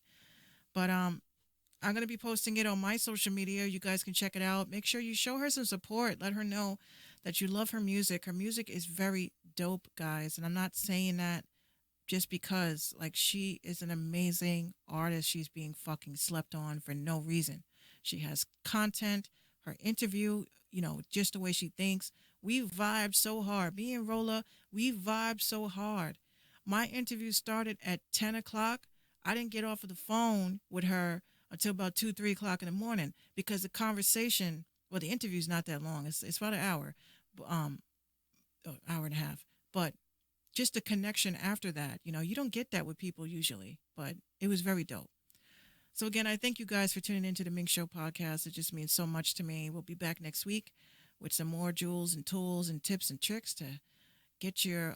But I'm gonna be posting it on my social media. You guys can check it out. Make sure you show her some support. Let her know that you love her music. Her music is very dope, guys. And I'm not saying that just because, like, she is an amazing artist. She's being fucking slept on for no reason. She has content. Her interview, just the way she thinks. We vibed so hard. Me and Rolla, we vibed so hard. My interview started at 10 o'clock. I didn't get off of the phone with her until about 2, 3 o'clock in the morning because the conversation, well, the interview's not that long. It's about an hour, hour and a half. But just the connection after that, you don't get that with people usually, but it was very dope. So again, I thank you guys for tuning into the Minx Show podcast. It just means so much to me. We'll be back next week with some more jewels and tools and tips and tricks to get your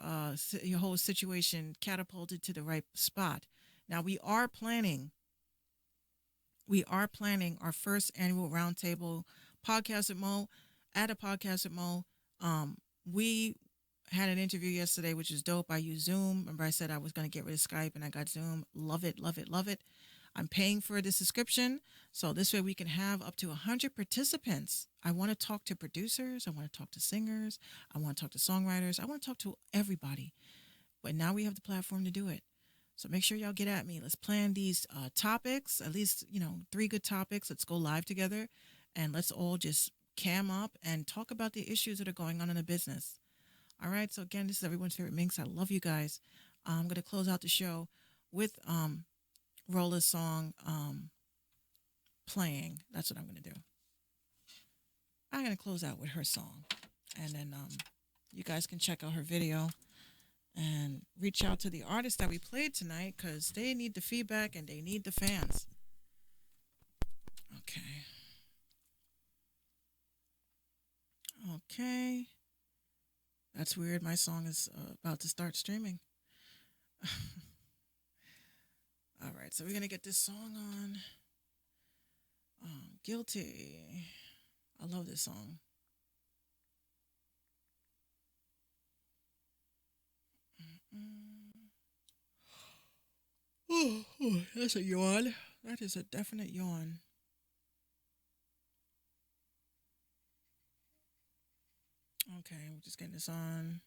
whole situation catapulted to the right spot. Now we are planning our first annual roundtable podcast at Mo. At a podcast at Mo, we had an interview yesterday, which is dope. I use Zoom. Remember, I said I was going to get rid of Skype, and I got Zoom. Love it. I'm paying for the subscription, so this way we can have up to 100 participants. I want to talk to producers. I want to talk to singers. I want to talk to songwriters. I want to talk to everybody. But now we have the platform to do it. So make sure y'all get at me. Let's plan these topics, at least, 3 good topics. Let's go live together, and let's all just cam up and talk about the issues that are going on in the business. All right, so again, this is everyone's favorite Minx. I love you guys. I'm going to close out the show with Rolla's song playing. That's what I'm going to do. I'm going to close out with her song. And then you guys can check out her video and reach out to the artists that we played tonight because they need the feedback and they need the fans. Okay. That's weird. My song is about to start streaming. All right, so we're going to get this song on. Guilty. I love this song. Oh, that's a yawn. That is a definite yawn. Okay, we're just getting this on.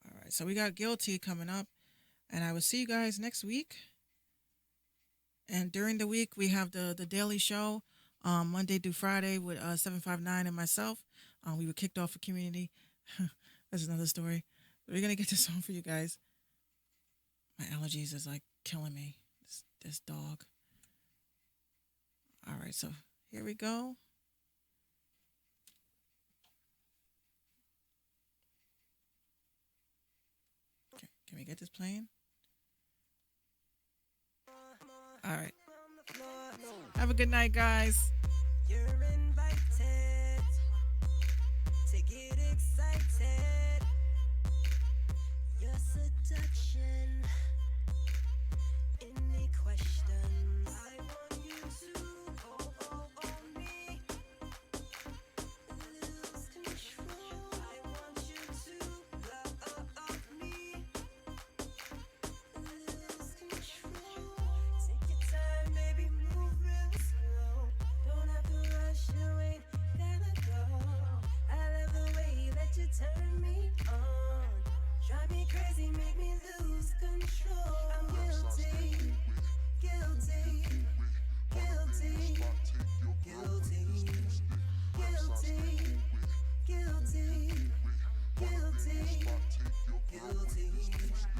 All right, so we got Guilty coming up, and I will see you guys next week. And during the week, we have the Daily Show, Monday through Friday with 759 and myself. We were kicked off a community. That's another story. But we're going to get this on for you guys. My allergies is like killing me. This dog. All right, so here we go. Okay, can we get this playing? All right. Have a good night, guys. You're invited to get excited. Your seduction. Any questions? I want you to on me. Lose control. I want you to love me. Lose control. Take your time, baby, move real slow. Don't have to rush, you ain't gotta go. I love the way that you turn me on. Drive me crazy, make me lose control. I'm guilty, guilty, guilty, guilty, guilty, guilty, guilty, guilty.